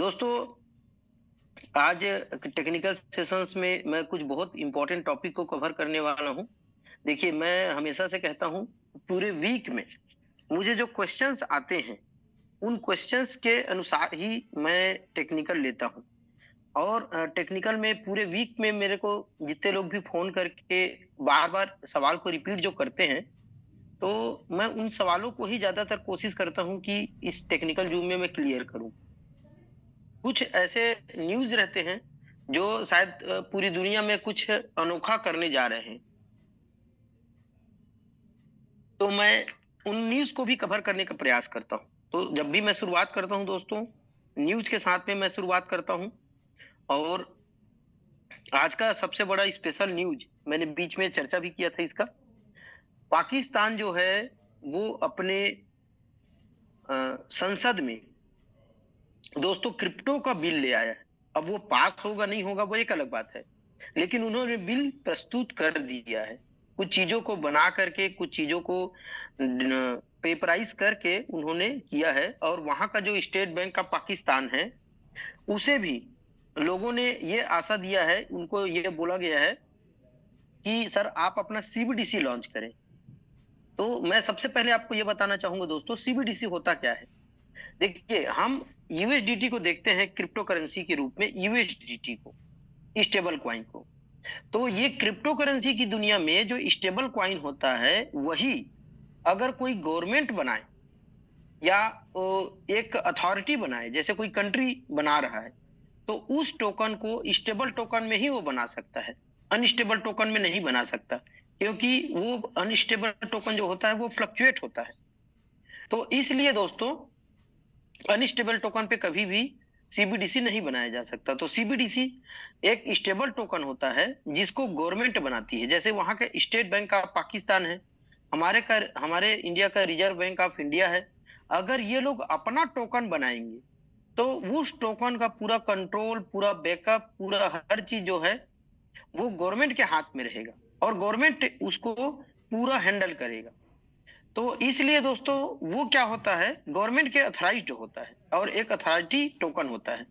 दोस्तों, आज technical sessions में मैं कुछ बहुत इंपॉर्टेंट टॉपिक को कवर करने वाला हूं। देखिए, मैं हमेशा से कहता हूं, पूरे वीक में मुझे जो क्वेश्चंस आते हैं, उन क्वेश्चंस के अनुसार ही मैं टेक्निकल लेता हूं। और टेक्निकल में पूरे वीक में मेरे को जितने लोग भी फोन करके बार-बार सवाल को रिपीट जो करते हैं, तो मैं उन सवालों को ही ज्यादातर कोशिश करता हूं कि इस टेक्निकल जूम में मैं क्लियर करूं। कुछ ऐसे न्यूज़ रहते हैं जो शायद पूरी दुनिया में कुछ अनोखा करने जा रहे हैं। तो मैं उन न्यूज़ को भी कवर करने का प्रयास करता हूँ। तो जब भी मैं शुरुआत करता हूँ दोस्तों, न्यूज़ के साथ में मैं शुरुआत करता हूँ। और आज का सबसे बड़ा स्पेशल न्यूज़, मैंने बीच में चर्चा भी किया था इसका। पाकिस्तान जो है वो अपने संसद में दोस्तों क्रिप्टो का बिल ले आया है। अब वो पास होगा नहीं होगा वो एक अलग बात है। लेकिन उन्होंने बिल प्रस्तुत कर दिया है। कुछ चीज़ों को बना करके, कुछ चीज़ों को पेपराइज़ करके उन्होंने किया है। और वहाँ का जो स्टेट बैंक ऑफ पाकिस्तान है, उसे भी लोगों ने ये आशा दिया है, उनको ये बोला गया है कि सर आप अपना सीबीडीसी लॉन्च करें। तो मैं सबसे पहले आपको ये बताना चाहूँगा दोस्तों, सीबीडीसी होता क्या है? देखिए, हम यूएसडीटी को देखते हैं क्रिप्टो करेंसी के रूप में, यूएसडीटी को, स्टेबल कॉइन को। तो ये क्रिप्टो करेंसी की दुनिया में जो स्टेबल कॉइन होता है, वही अगर कोई गवर्नमेंट बनाए या एक अथॉरिटी बनाए, जैसे कोई कंट्री बना रहा है, तो उस टोकन को स्टेबल टोकन में ही वो बना सकता है, अनस्टेबल टोकन में नहीं बना सकता। क्योंकि वो अनस्टेबल टोकन जो होता है वो फ्लक्चुएट होता है। तो इसलिए दोस्तों, अनस्टेबल टोकन पे कभी भी सीबीडीसी नहीं बनाया जा सकता। तो सीबीडीसी एक स्टेबल टोकन होता है जिसको गवर्नमेंट बनाती है। जैसे वहां का स्टेट बैंक ऑफ पाकिस्तान है, हमारे इंडिया का रिजर्व बैंक ऑफ इंडिया है। अगर ये लोग अपना टोकन बनाएंगे, तो उस टोकन का पूरा कंट्रोल, पूरा बैकअप, पूरा हर चीज जो है वो गवर्नमेंट के हाथ में रहेगा और गवर्नमेंट उसको पूरा हैंडल करेगा। तो इसलिए दोस्तों, वो क्या होता है, गवर्नमेंट के अथॉराइज्ड होता है और एक अथॉरिटी टोकन होता है।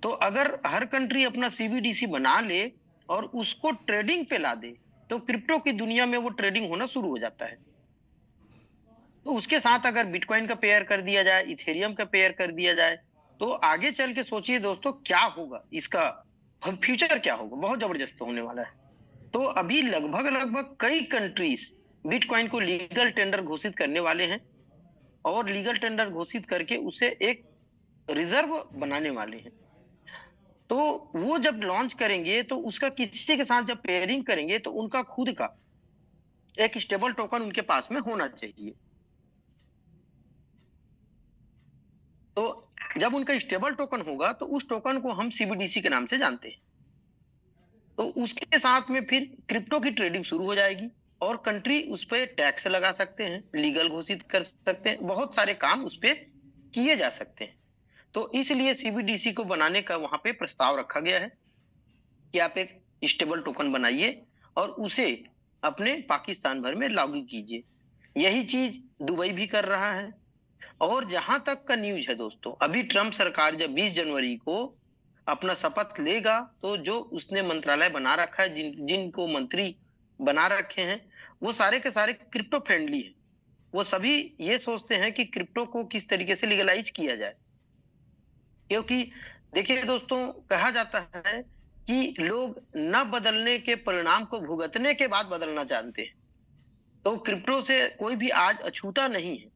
तो अगर हर कंट्री अपना सीबीडीसी बना ले और उसको ट्रेडिंग पे ला दे, तो क्रिप्टो की दुनिया में वो ट्रेडिंग होना शुरू हो जाता है। तो उसके साथ अगर बिटकॉइन का पेयर कर दिया जाए, इथेरियम का पेयर कर दिया जाए, तो आगे चल के सोचिए दोस्तों क्या होगा, इसका फ्यूचर क्या होगा, बहुत जबरदस्त होने वाला है। तो अभी लगभग लगभग कई कंट्रीज बिटकॉइन को लीगल टेंडर घोषित करने वाले हैं और लीगल टेंडर घोषित करके उसे एक रिजर्व बनाने वाले हैं। तो वो जब लॉन्च करेंगे, तो उसका किसी के साथ जब पेयरिंग करेंगे, तो उनका खुद का एक स्टेबल टोकन उनके पास में होना चाहिए। तो जब उनका स्टेबल टोकन होगा, तो उस टोकन को हम सीबीडीसी के नाम से जानते हैं। तो उसके साथ में फिर क्रिप्टो की ट्रेडिंग शुरू हो जाएगी और कंट्री उस पे टैक्स लगा सकते हैं, लीगल घोषित कर सकते हैं, बहुत सारे काम उस पे किए जा सकते हैं। तो इसलिए सीबीडीसी को बनाने का वहां पे प्रस्ताव रखा गया है कि आप एक स्टेबल टोकन बनाइए और उसे अपने पाकिस्तान भर में लागू कीजिए। यही चीज दुबई भी कर रहा है। और जहां तक का न्यूज है दोस्तों, अभी ट्रम्प सरकार जब 20 जनवरी को अपना शपथ लेगा, तो जो उसने मंत्रालय बना रखा है, जिनको मंत्री बना रखे हैं, वो सारे के सारे क्रिप्टो फ्रेंडली है। वो सभी ये सोचते हैं कि क्रिप्टो को किस तरीके से लीगलाइज किया जाए। क्योंकि देखिए दोस्तों, कहा जाता है कि लोग न बदलने के परिणाम को भुगतने के बाद बदलना जानते हैं। तो क्रिप्टो से कोई भी आज अछूता नहीं है।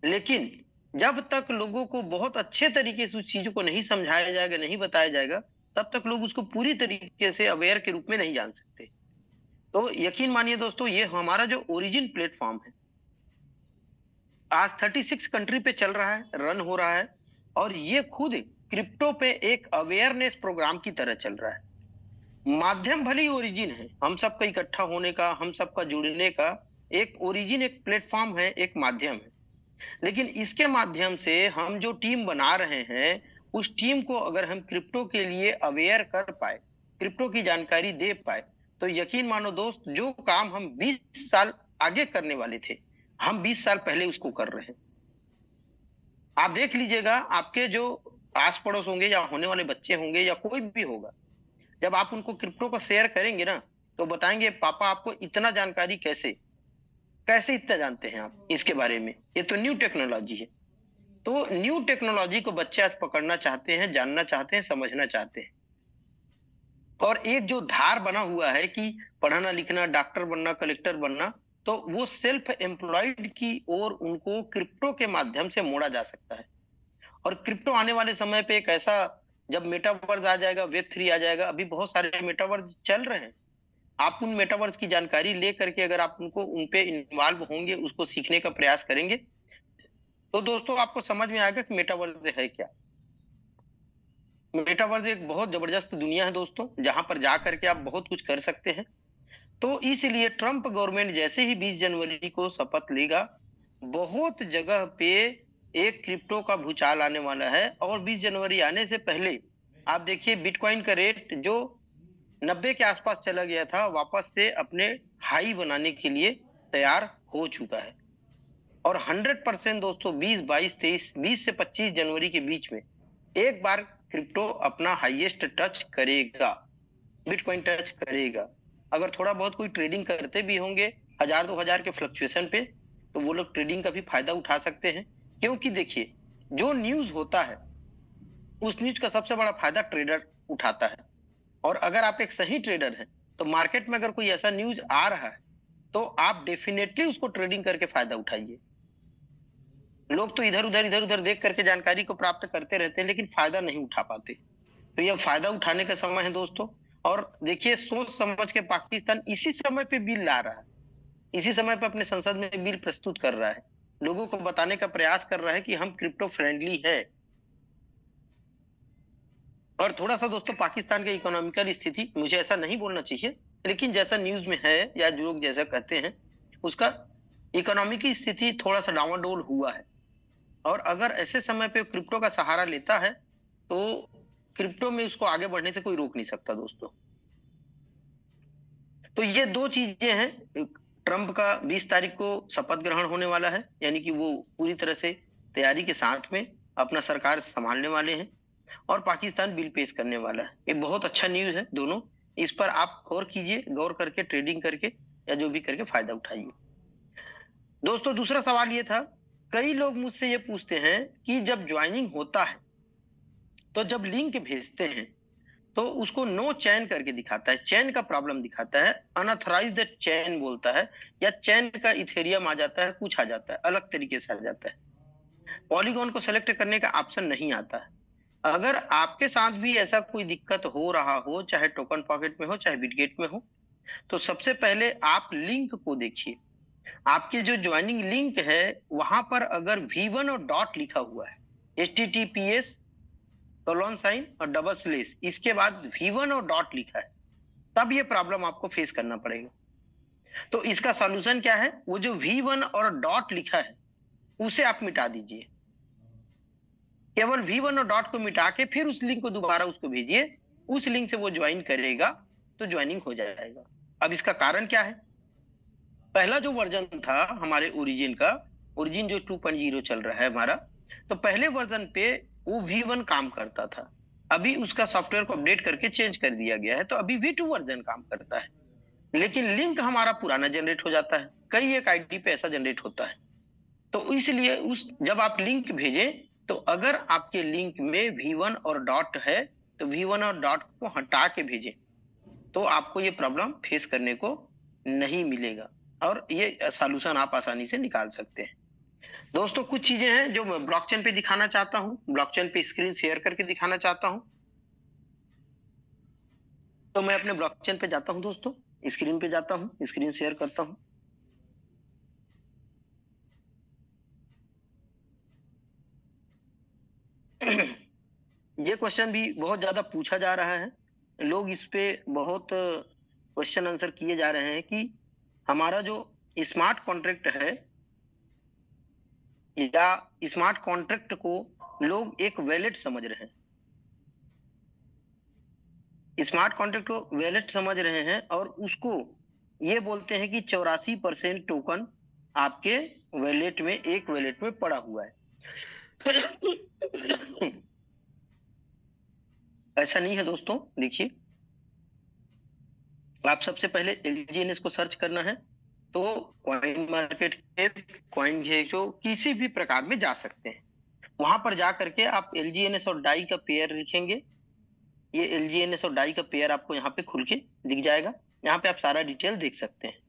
लेकिन जब तक लोगों को बहुत अच्छे तरीके से उस चीज को नहीं समझाया जाएगा, नहीं बताया जाएगा, तब तक लोग उसको पूरी तरीके से अवेयर के रूप में नहीं जान सकते। तो यकीन मानिए दोस्तों, ये हमारा जो ओरिजिन प्लेटफॉर्म है, आज 36 कंट्री पे चल रहा है, रन हो रहा है। और ये खुद क्रिप्टो पे एक अवेयरनेस प्रोग्राम की तरह चल रहा है। माध्यम भले ही ओरिजिन है, हम सबका इकट्ठा होने का, हम सबका जुड़ने का एक ओरिजिन, एक प्लेटफॉर्म है, एक माध्यम है। लेकिन इसके माध्यम से हम जो टीम बना रहे हैं, उस टीम को अगर हम क्रिप्टो के लिए अवेयर कर पाए, क्रिप्टो की जानकारी दे पाए, तो यकीन मानो दोस्त, जो काम हम 20 साल आगे करने वाले थे, हम 20 साल पहले उसको कर रहे हैं। आप देख लीजिएगा, आपके जो आस पड़ोस होंगे या होने वाले बच्चे होंगे या कोई भी होगा, जब आप उनको क्रिप्टो को शेयर करेंगे ना, तो बताएंगे पापा आपको इतना जानकारी कैसे, कैसे इतना जानते हैं आप इसके बारे में, ये तो न्यू टेक्नोलॉजी है। तो न्यू टेक्नोलॉजी को बच्चे आज पकड़ना चाहते हैं, जानना चाहते हैं, समझना चाहते हैं। और एक जो धार बना हुआ है कि पढ़ना लिखना, डॉक्टर बनना, कलेक्टर बनना, तो वो सेल्फ एम्प्लॉयड की ओर उनको क्रिप्टो के माध्यम से मोड़ा जा सकता है। और क्रिप्टो आने वाले समय पे एक ऐसा, जब मेटावर्स आ जाएगा, वेब 3 आ जाएगा, अभी बहुत सारे मेटावर्स चल रहे हैं। आप उन मेटावर्स की जानकारी ले करके अगर आप उनको उन पे इन्वॉल्व होंगे, उसको सीखने का प्रयास करेंगे, तो दोस्तों आपको समझ में आएगा कि मेटावर्स है क्या। मेटावर्स एक बहुत जबरदस्त दुनिया है दोस्तों, जहां पर जा करके आप बहुत कुछ कर सकते हैं। तो इसलिए ट्रंप गवर्नमेंट जैसे ही 20 जनवरी को शपथ लेगा, बहुत जगह पे एक क्रिप्टो का भूचाल आने वाला है। और 20 जनवरी आने से पहले आप देखिए बिटकॉइन का रेट जो 90 के आसपास चला गया था, वापस से अपने हाई बनाने के लिए तैयार हो चुका है। और 100% दोस्तों 20, 22, 23, 20 से 25 जनवरी के बीच में एक बार क्रिप्टो अपना हाईएस्ट टच करेगा, बिटकॉइन टच करेगा। अगर थोड़ा बहुत कोई ट्रेडिंग करते भी होंगे 1000-2000 के फ्लक्चुएशन पे, तो वो लोग ट्रेडिंग का भी फायदा उठा सकते हैं। क्योंकि देखिए जो न्यूज होता है, उस न्यूज का सबसे बड़ा फायदा ट्रेडर उठाता है। और अगर आप एक सही ट्रेडर हैं, तो मार्केट में अगर कोई ऐसा न्यूज आ रहा है, तो आप डेफिनेटली उसको ट्रेडिंग करके फायदा उठाइए। लोग तो इधर उधर देख करके जानकारी को प्राप्त करते रहते हैं, लेकिन फायदा नहीं उठा पाते। तो यह फायदा उठाने का समय है दोस्तों। और देखिए सोच समझ के पाकिस्तान इसी समय पे बिल ला रहा है, इसी समय पे अपने संसद में बिल प्रस्तुत कर रहा है, लोगों को बताने का प्रयास कर रहा है कि हम क्रिप्टो फ्रेंडली है। और थोड़ा सा दोस्तों पाकिस्तान की इकोनॉमिकल स्थिति, मुझे ऐसा नहीं बोलना चाहिए, लेकिन जैसा न्यूज में है या जो लोग जैसा कहते हैं, उसका इकोनॉमी की स्थिति थोड़ा सा डावाडोल हुआ है। और अगर ऐसे समय पे क्रिप्टो का सहारा लेता है, तो क्रिप्टो में उसको आगे बढ़ने से कोई रोक नहीं सकता दोस्तों। तो ये दो चीजें हैं। ट्रंप का 20 तारीख को शपथ ग्रहण होने वाला है, यानी कि वो पूरी तरह से तैयारी के साथ में अपना सरकार संभालने वाले हैं। और पाकिस्तान बिल पेश करने वाला है। ये बहुत अच्छा न्यूज है दोनों। इस पर आप गौर कीजिए, गौर करके ट्रेडिंग करके या जो भी करके फायदा उठाइए। दोस्तों दूसरा सवाल ये था, कई लोग मुझसे ये पूछते हैं कि जब ज्वाइनिंग होता है, तो जब लिंक भेजते हैं, तो उसको नो चैन करके दिखाता है, चैन का प्रॉब्लम दिखाता है, अनऑथराइज्ड चैन बोलता है, या चैन का इथेरियम आ जाता है, कुछ आ जाता है, अलग तरीके से आ जाता है। पॉलीगॉन को सेलेक्ट करने का ऑप्शन नहीं आता है। अगर आपके साथ भी ऐसा कोई दिक्कत हो रहा हो, चाहे टोकन पॉकेट में हो, चाहे बिटगेट में हो, तो सबसे पहले आप लिंक को देखिए। आपके जो ज्वाइनिंग लिंक है, वहां पर अगर V1 और डॉट लिखा हुआ है, HTTPS कोलन साइन और डबल स्लेश, इसके बाद V1 और डॉट लिखा है, तब ये प्रॉब्लम आपको फेस करना पड़ेगा। तो इसका सॉल्यूशन क्या है, वो जो V1 और डॉट लिखा है उसे आप मिटा दीजिए। केवल V1 और डॉट को मिटा के फिर उस लिंक को दोबारा उसको भेजिए, उस लिंक से वो ज्वाइन करेगा, तो ज्वाइनिंग हो जाएगा। अब इसका कारण क्या है, पहला जो वर्जन था हमारे ओरिजिन का, ओरिजिन जो 2.0 चल रहा है हमारा, तो पहले वर्जन पे वो V1 काम करता था। अभी उसका सॉफ्टवेयर को अपडेट करके चेंज कर दिया गया है, तो अभी V2 वर्जन काम करता है। लेकिन लिंक हमारा पुराना जनरेट हो जाता है, कई एक आईडी पे ऐसा जनरेट होता है। तो इसलिए उस जब आप लिंक भेजें, तो अगर आपके लिंक में V1 और डॉट है, तो V1 और डॉट को हटा के भेजें, तो आपको ये प्रॉब्लम फेस करने को नहीं मिलेगा, और ये सॉल्यूशन आप आसानी से निकाल सकते हैं। दोस्तों कुछ चीजें हैं जो मैं ब्लॉकचेन पे दिखाना चाहता हूं, ब्लॉकचेन पे स्क्रीन शेयर करके दिखाना चाहता हूं। तो मैं अपने ब्लॉकचेन पे जाता हूं दोस्तों, स्क्रीन पे जाता हूं, स्क्रीन शेयर करता हूं। ये क्वेश्चन भी बहुत ज्यादा पूछा जा रहा है, लोग इस पे बहुत क्वेश्चन आंसर किए जा रहे हैं कि हमारा जो स्मार्ट कॉन्ट्रैक्ट है, या स्मार्ट कॉन्ट्रैक्ट को लोग एक वैलेट समझ रहे हैं, स्मार्ट कॉन्ट्रैक्ट को वैलेट समझ रहे हैं, और उसको ये बोलते हैं कि 84% टोकन आपके वैलेट में, एक वैलेट में पड़ा हुआ है। ऐसा नहीं है दोस्तों। देखिए, आप सबसे पहले एलजीएनएस को सर्च करना है, तो कॉइन मार्केट के कॉइन जो किसी भी प्रकार में जा सकते हैं। वहां पर जा करके आप एलजीएनएस और डाई का पेयर लिखेंगे। ये एलजीएनएस और डाई का पेयर आपको यहाँ पे खुल के दिख जाएगा। यहाँ पे आप सारा डिटेल देख सकते हैं।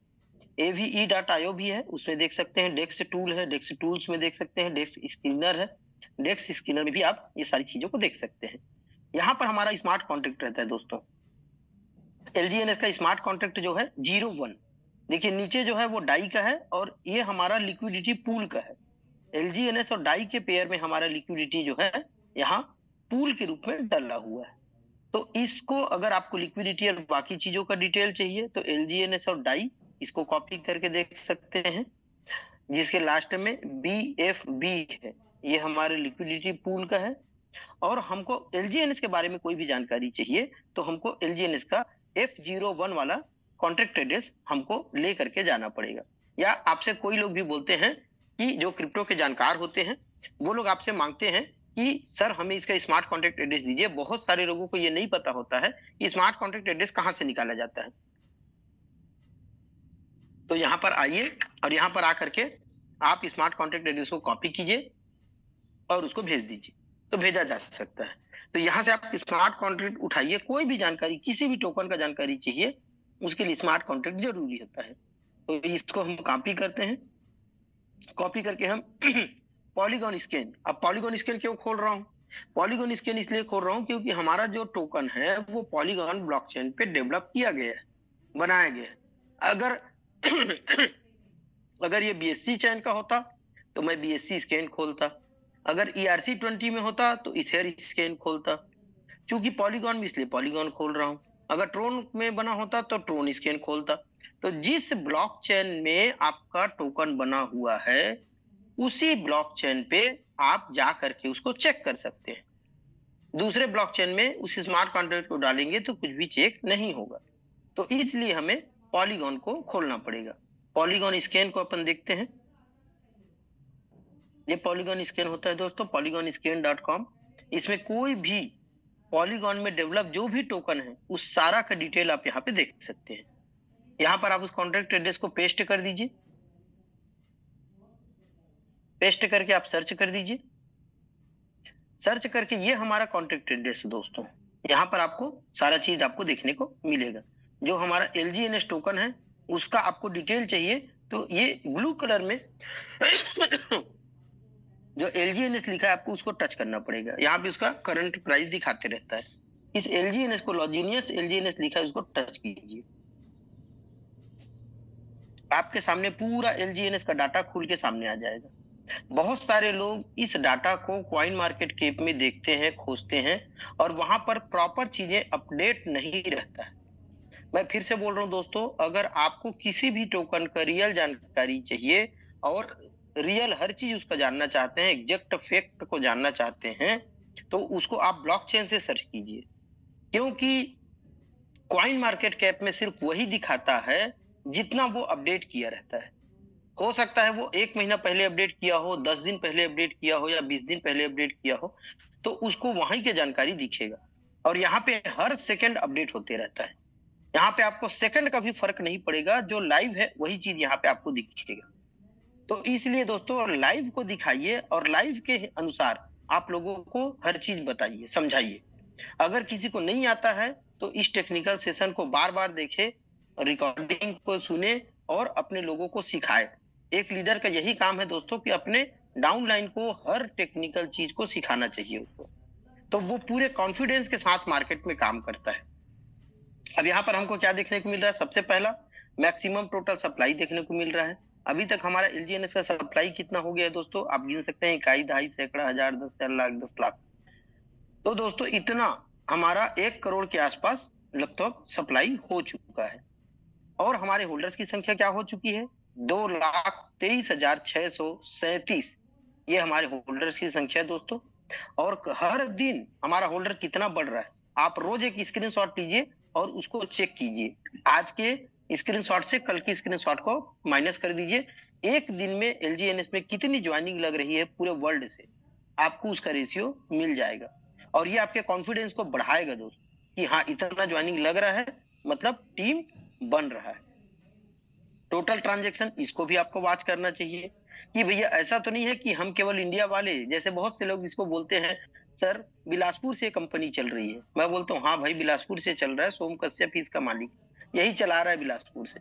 AVE.io भी है, उसमें देख सकते हैं। डेक्स टूल है, डेक्स टूल्स में देख सकते हैं। डेक्स स्क्रीनर है, डेक्स स्क्रीनर में भी आप ये सारी चीजों को देख सकते हैं। यहाँ पर हमारा स्मार्ट कॉन्ट्रैक्ट रहता है दोस्तों। एलजीएनएस का स्मार्ट कॉन्ट्रैक्ट जो है 01, देखिए नीचे जो है वो डाई का है और ये हमारा लिक्विडिटी पूल का है। एलजीएनएस और डाई के पेयर में हमारा लिक्विडिटी जो है यहाँ पूल के रूप में डला हुआ है। तो इसको अगर आपको लिक्विडिटी और बाकी चीजों का डिटेल चाहिए तो एलजीएनएस और डाई इसको कॉपी करके देख सकते हैं, जिसके लास्ट में BFB है, ये हमारे लिक्विडिटी पूल का है। और हमको एलजीएनएस के बारे में कोई भी जानकारी चाहिए तो हमको एलजीएनएस का F01 वाला कॉन्ट्रैक्ट एड्रेस हमको ले करके जाना पड़ेगा। या आपसे कोई लोग भी बोलते हैं कि जो क्रिप्टो के जानकार होते हैं वो लोग आपसे मांगते हैं कि सर हमें इसका स्मार्ट कॉन्ट्रैक्ट एड्रेस दीजिए। बहुत सारे लोगों को ये नहीं पता होता है कि स्मार्ट कॉन्ट्रैक्ट एड्रेस कहाँ से निकाला जाता है। तो यहाँ पर आइए और यहाँ पर आकर के आप स्मार्ट कॉन्ट्रैक्ट एड्रेस को कॉपी कीजिए और उसको भेज दीजिए, तो भेजा जा सकता है। तो यहाँ से आप स्मार्ट कॉन्ट्रैक्ट उठाइए। कोई भी जानकारी, किसी भी टोकन का जानकारी चाहिए, उसके लिए स्मार्ट कॉन्ट्रैक्ट जरूरी होता है। तो इसको हम कॉपी करते हैं। कॉपी करके हम पॉलीगॉन स्कैन, अब पॉलीगॉन स्कैन क्यों खोल रहा हूँ? पॉलीगॉन स्कैन इसलिए खोल रहा हूँ क्योंकि हमारा जो टोकन है वो पॉलीगॉन ब्लॉकचेन पे डेवलप किया गया है, बनाया गया है। अगर अगर ये BSC चैन का होता तो मैं BSC स्कैन खोलता। अगर ERC20 में होता तो इथेर स्कैन खोलता। क्योंकि पॉलीगॉन में इसलिए पॉलीगॉन खोल रहा हूँ। अगर ट्रोन में बना होता तो ट्रोन स्कैन खोलता। तो जिस ब्लॉकचेन में आपका टोकन बना हुआ है उसी ब्लॉकचेन पे आप जा करके उसको चेक कर सकते हैं। दूसरे ब्लॉकचेन में उस स्मार्ट कॉन्ट्रैक्ट को डालेंगे तो कुछ भी चेक नहीं होगा। तो इसलिए हमें पॉलीगॉन को खोलना पड़ेगा। पॉलीगॉन स्कैन को अपन देखते हैं। ये पॉलीगॉन स्कैन होता है दोस्तों, polygonscan.com। इसमें कोई भी पॉलीगॉन में डेवलप जो भी टोकन है उस सारा का डिटेल आप यहाँ पे देख सकते हैं। यहाँ पर आप उस कॉन्ट्रैक्ट एड्रेस को पेस्ट कर दीजिए। पेस्ट करके आप सर्च कर दीजिए। सर्च करके ये हमारा कॉन्ट्रैक्ट एड्रेस है दोस्तों। यहाँ पर आपको सारा चीज आपको देखने को मिलेगा। जो हमारा LGNS टोकन है उसका आपको डिटेल चाहिए तो ये ब्लू कलर में जो LGNS लिखा है आपको उसको टच करना पड़ेगा। यहाँ पे उसका करंट प्राइस दिखाते रहता है। इस LGNS को, लॉजिनियस LGNS लिखा है, उसको टच कीजिए। आपके सामने पूरा LGNS का डाटा खुल के सामने आ जाएगा। बहुत सारे लोग इस डाटा को कॉइन मार्केट कैप में देखते हैं, खोजते हैं और वहां पर प्रॉपर चीजें अपडेट नहीं रहता है। मैं फिर से बोल रहा हूं दोस्तों, अगर आपको किसी भी टोकन का रियल जानकारी चाहिए और रियल हर चीज उसका जानना चाहते हैं, एग्जैक्ट फैक्ट को जानना चाहते हैं, तो उसको आप ब्लॉकचेन से सर्च कीजिए। क्योंकि कॉइन मार्केट कैप में सिर्फ वही दिखाता है जितना वो अपडेट किया रहता है। हो सकता है वो 1 महीना पहले अपडेट किया हो, 10 दिन पहले अपडेट किया हो या 20 दिन पहले अपडेट किया हो, तो उसको वहीं के जानकारी दिखेगा। और यहाँ पे हर सेकंड अपडेट होते रहता है। यहाँ पे आपको सेकंड का भी फर्क नहीं पड़ेगा, जो लाइव है वही चीज यहाँ पे आपको दिखेगा। तो इसलिए दोस्तों लाइव को दिखाइए और लाइव के अनुसार आप लोगों को हर चीज बताइए, समझाइए। अगर किसी को नहीं आता है तो इस टेक्निकल सेशन को बार बार देखे, रिकॉर्डिंग को सुने और अपने लोगों को सिखाए। एक लीडर का यही काम है दोस्तों कि अपने डाउनलाइन को हर टेक्निकल चीज को सिखाना चाहिए उसको, तो वो पूरे कॉन्फिडेंस के साथ मार्केट में काम करता है। अब यहाँ पर हमको क्या देखने को मिल रहा है? सबसे पहला मैक्सिमम टोटल सप्लाई देखने को मिल रहा है। अभी तक हमारा LGNS का सप्लाई कितना हो गया है दोस्तों? आप गिन सकते हैं, इकाई, दहाई, सैकड़ा, हजार, 10,000, लाख, 10 लाख। तो दोस्तों इतना हमारा 1 करोड़ के आसपास लगभग सप्लाई हो चुका है। और हमारे होल्डर्स की संख्या क्या हो चुकी है? 2,23,637। ये हमारे होल्डर्स की संख्या है दोस्तों। और हर दिन हमारा होल्डर कितना बढ़ रहा है, आप रोज एक स्क्रीनशॉट लीजिए और उसको चेक कीजिए। आज के स्क्रीनशॉट से कल की स्क्रीनशॉट को माइनस कर दीजिए। एक दिन में LGNS में कितनी ज्वाइनिंग लग रही है पूरे वर्ल्ड से, आपको उसका रेशियो मिल जाएगा। और ये आपके कॉन्फिडेंस को बढ़ाएगा दोस्त कि हाँ इतना ज्वाइनिंग लग रहा है, मतलब टीम बन रहा है। टोटल ट्रांजेक्शन, इसको भी आपको वॉच करना चाहिए कि भैया ऐसा तो नहीं है कि हम केवल इंडिया वाले, जैसे बहुत से लोग इसको बोलते हैं सर बिलासपुर से कंपनी चल रही है। मैं बोलता हूँ हाँ भाई बिलासपुर से चल रहा है, सोम कश्यप ही इसका मालिक, यही चला रहा है बिलासपुर से।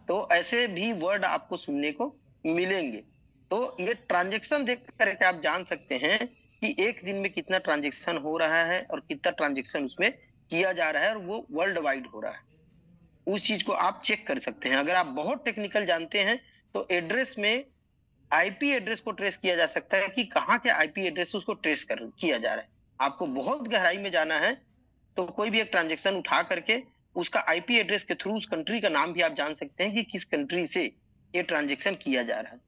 तो ऐसे भी वर्ड आपको सुनने को मिलेंगे। तो ये ट्रांजेक्शन देख करके आप जान सकते हैं कि एक दिन में कितना ट्रांजेक्शन हो रहा है और कितना ट्रांजेक्शन उसमें किया जा रहा है, और वो वर्ल्ड वाइड हो रहा है। उस चीज को आप चेक कर सकते हैं। अगर आप बहुत टेक्निकल जानते हैं तो एड्रेस में आईपी एड्रेस को ट्रेस किया जा सकता है कि कहाँ के आईपी एड्रेस उसको ट्रेस कर किया जा रहा है। आपको बहुत गहराई में जाना है तो कोई भी एक ट्रांजेक्शन उठा करके उसका आईपी एड्रेस के थ्रू उस कंट्री का नाम भी आप जान सकते हैं कि किस कंट्री से ये ट्रांजेक्शन किया जा रहा है।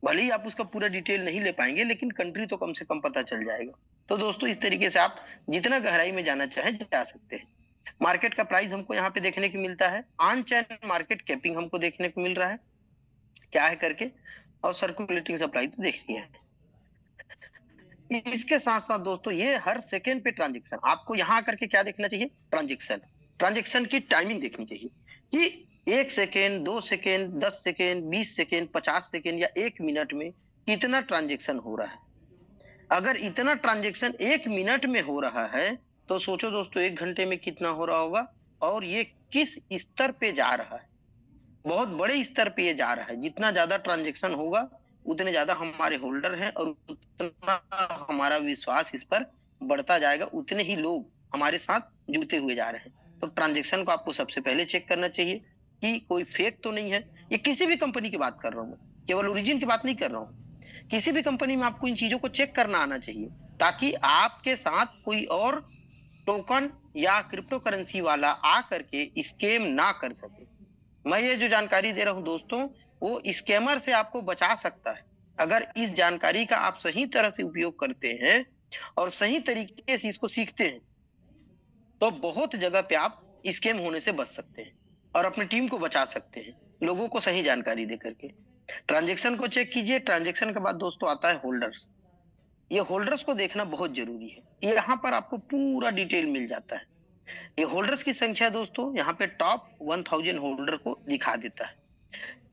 भले ही आप उसका पूरा डिटेल नहीं ले पाएंगे लेकिन कंट्री तो कम से कम पता चल जाएगा। तो दोस्तों इस तरीके से आप जितना गहराई में जाना चाहें जा सकते हैं। मार्केट का प्राइस हमको यहाँ पे देखने को मिलता है, ऑन चैन मार्केट कैपिंग हमको देखने को मिल रहा है क्या है करके, और सर्कुलेटिंग सप्लाई तो देखनी है। इसके साथ साथ दोस्तों ये हर सेकेंड पे ट्रांजेक्शन, आपको यहाँ आकर के क्या देखना चाहिए, ट्रांजेक्शन की टाइमिंग देखनी चाहिए कि 1 second, 2 second, 10 second, 20 second, 50 second या 1 मिनट में कितना ट्रांजेक्शन हो रहा है। अगर इतना ट्रांजेक्शन 1 मिनट में हो रहा है तो सोचो दोस्तों 1 घंटे में कितना हो रहा होगा, और ये किस स्तर पे जा रहा है। बहुत बड़े स्तर पे ये जा रहा है। जितना ज्यादा ट्रांजेक्शन होगा उतने ज्यादा हमारे होल्डर हैं और उतना हमारा विश्वास इस पर बढ़ता जाएगा, उतने ही लोग हमारे साथ जुड़ते हुए जा रहे हैं। तो ट्रांजेक्शन को आपको सबसे पहले चेक करना चाहिए कि कोई फेक तो नहीं है। ये किसी भी कंपनी की बात कर रहा हूँ, केवल ओरिजिन की बात नहीं कर रहा हूँ। किसी भी कंपनी में आपको इन चीजों को चेक करना आना चाहिए ताकि आपके साथ कोई और टोकन या क्रिप्टो करेंसी वाला आ करके स्कैम ना कर सके। मैं ये जो जानकारी दे रहा हूं दोस्तों वो स्कैमर से आपको बचा सकता है। अगर इस जानकारी का आप सही तरह से उपयोग करते हैं और सही तरीके से इसको सीखते हैं तो बहुत जगह पे आप स्कैम होने से बच सकते हैं और अपनी टीम को बचा सकते हैं, लोगों को सही जानकारी दे करके। ट्रांजेक्शन को चेक कीजिए। ट्रांजेक्शन के बाद दोस्तों आता है होल्डर्स। ये होल्डर्स को देखना बहुत जरूरी है। यहाँ पर आपको पूरा डिटेल मिल जाता है। ये होल्डर्स की संख्या दोस्तों यहाँ पे टॉप 1000 होल्डर को दिखा देता है।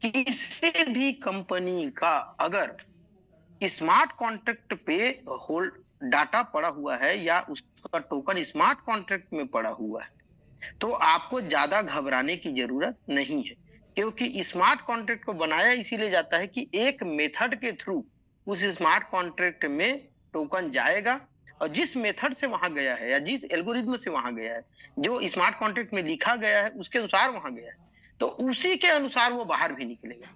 किसी भी कंपनी का अगर स्मार्ट कॉन्ट्रैक्ट पे होल्ड डाटा पड़ा हुआ है या उसका टोकन स्मार्ट कॉन्ट्रैक्ट में पड़ा हुआ है तो आपको ज्यादा घबराने की जरूरत नहीं है, क्योंकि स्मार्ट कॉन्ट्रैक्ट को बनाया इसीलिए जाता है कि एक मेथड के थ्रू उस स्मार्ट कॉन्ट्रैक्ट में टोकन जाएगा और जिस मेथड से वहां गया है या जिस एल्गोरिथम से वहां गया है, जो स्मार्ट कॉन्ट्रैक्ट में लिखा गया है उसके अनुसार वहां गया है, तो उसी के अनुसार वो बाहर भी निकलेगा।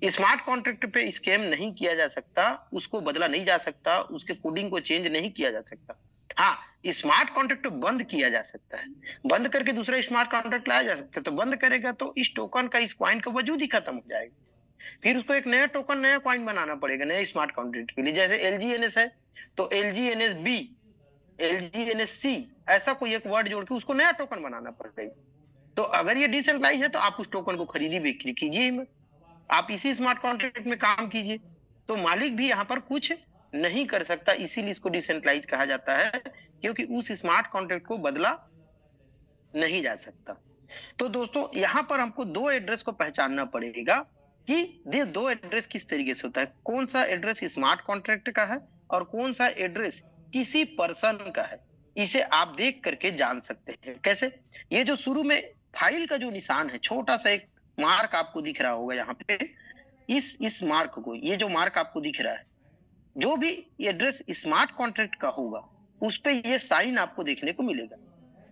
स्मार्ट कॉन्ट्रैक्ट पे स्कैम नहीं किया जा सकता, उसको बदला नहीं जा सकता, उसके कोडिंग को चेंज नहीं किया जा सकता। हाँ, स्मार्ट कॉन्ट्रैक्ट बंद किया जा सकता है, बंद करके दूसरा स्मार्ट कॉन्ट्रैक्ट लाया जा सकता है। तो बंद करेगा तो इस टोकन का, इस कॉइन का वजूद ही खत्म हो जाएगा। फिर उसको एक नया टोकन, नया कॉइन बनाना पड़ेगा नया स्मार्ट कॉन्ट्रैक्ट के लिए। जैसे LGNS है तो LGNSB, LGNSC, ऐसा कोई एक वर्ड जोड़ के उसको नया टोकन बनाना पड़ेगा। तो अगर ये डिसेंट्रलाइज है तो आप उस टोकन को खरीदी बिक्री कीजिए मत, आप इसी स्मार्ट कॉन्ट्रैक्ट में काम कीजिए। तो मालिक भी यहाँ पर कुछ नहीं कर सकता, इसीलिए इसको डिसेंट्रलाइज कहा जाता है, क्योंकि उस स्मार्ट कॉन्ट्रैक्ट को बदला नहीं जा सकता। तो दोस्तों यहाँ पर हमको दो एड्रेस को पहचानना पड़ेगा कि ये दो एड्रेस किस तरीके से होता है। कौन सा एड्रेस स्मार्ट कॉन्ट्रैक्ट का है और कौन सा एड्रेस किसी पर्सन का है, इसे आप देख करके जान सकते हैं। कैसे? ये जो शुरू में फाइल का जो निशान है, छोटा सा एक मार्क आपको दिख रहा होगा यहाँ पे, इस मार्क को, ये जो मार्क आपको दिख रहा है, जो भी एड्रेस स्मार्ट कॉन्ट्रैक्ट का होगा उस पे ये साइन आपको देखने को मिलेगा।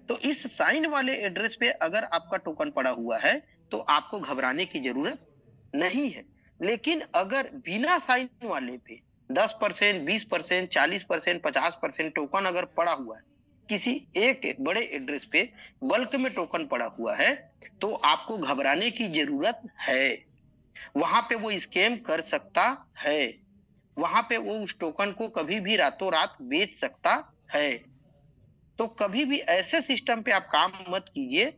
तो इस साइन वाले एड्रेस पे अगर आपका टोकन पड़ा हुआ है तो आपको घबराने की जरूरत नहीं है। लेकिन अगर बिना साइन वाले पे 10%, 20%, 40%, 50% टोकन अगर पड़ा हुआ है, किसी एक बड़े एड्रेस पे बल्क में टोकन पड़ा हुआ है, तो आपको घबराने की जरूरत है। वहां पे वो स्कैम कर सकता है, वहां पे वो उस टोकन को कभी भी रातों रात बेच सकता है। तो कभी भी ऐसे सिस्टम पे आप काम मत कीजिए